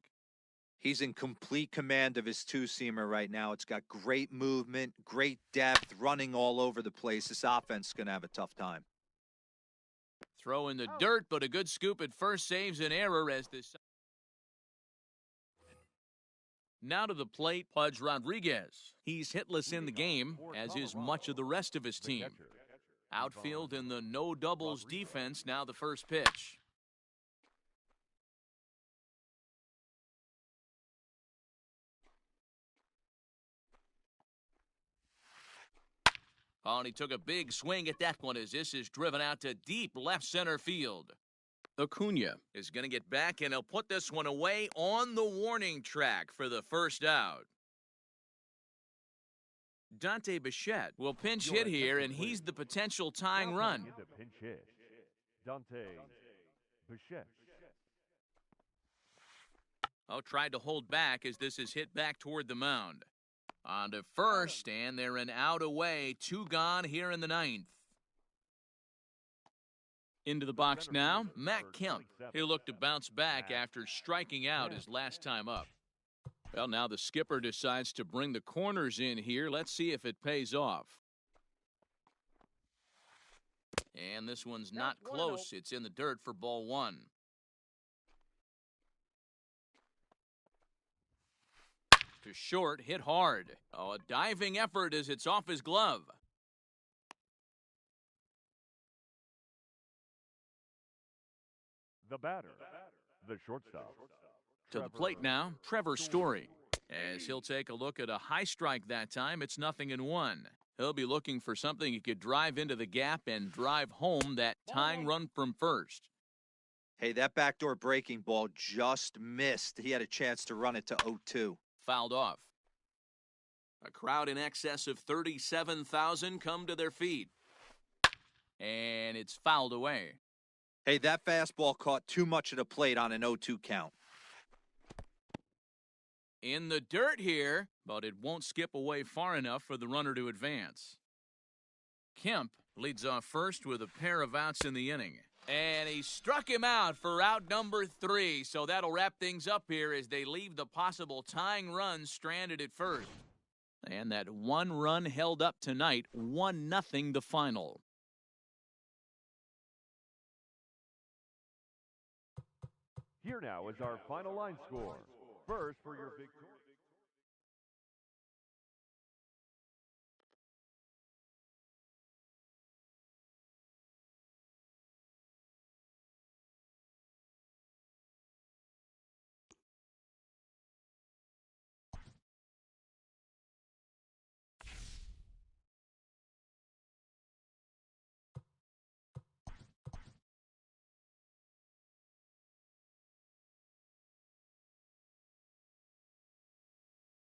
He's in complete command of his two-seamer right now. It's got great movement, great depth, running all over the place. This offense is going to have a tough time. Throw in the dirt, but a good scoop at first saves an error as this. Now to the plate, Pudge Rodriguez. He's hitless in the game, as is much of the rest of his team. Outfield in the no doubles defense, now the first pitch. Oh, and he took a big swing at that one as this is driven out to deep left center field. Acuna is going to get back, and he'll put this one away on the warning track for the first out. Dante Bichette will pinch hit here, and he's the potential tying run. Pinch hit. Dante Bichette. Oh, tried to hold back as this is hit back toward the mound. On to first, and they're an out away. 2 gone here in the 9th. Into the box now, Matt Kemp. He'll look to bounce back after striking out his last time up. Well, now the skipper decides to bring the corners in here. Let's see if it pays off. And this one's not close. It's in the dirt for ball 1. To short, hit hard. Oh, a diving effort as it's off his glove. The batter, the shortstop. To the plate now, Trevor Story. As he'll take a look at a high strike that time, it's 0-1. He'll be looking for something he could drive into the gap and drive home that tying run from first. Hey, that backdoor breaking ball just missed. He had a chance to run it to 0-2. Fouled off. A crowd in excess of 37,000 come to their feet. And it's fouled away. Hey, that fastball caught too much of the plate on an 0-2 count. In the dirt here, but it won't skip away far enough for the runner to advance. Kemp leads off first with a pair of outs in the inning. And he struck him out for out number 3, so that'll wrap things up here as they leave the possible tying run stranded at first. And that 1 run held up tonight, 1-0 the final. Here now is our final line score. First for your victory.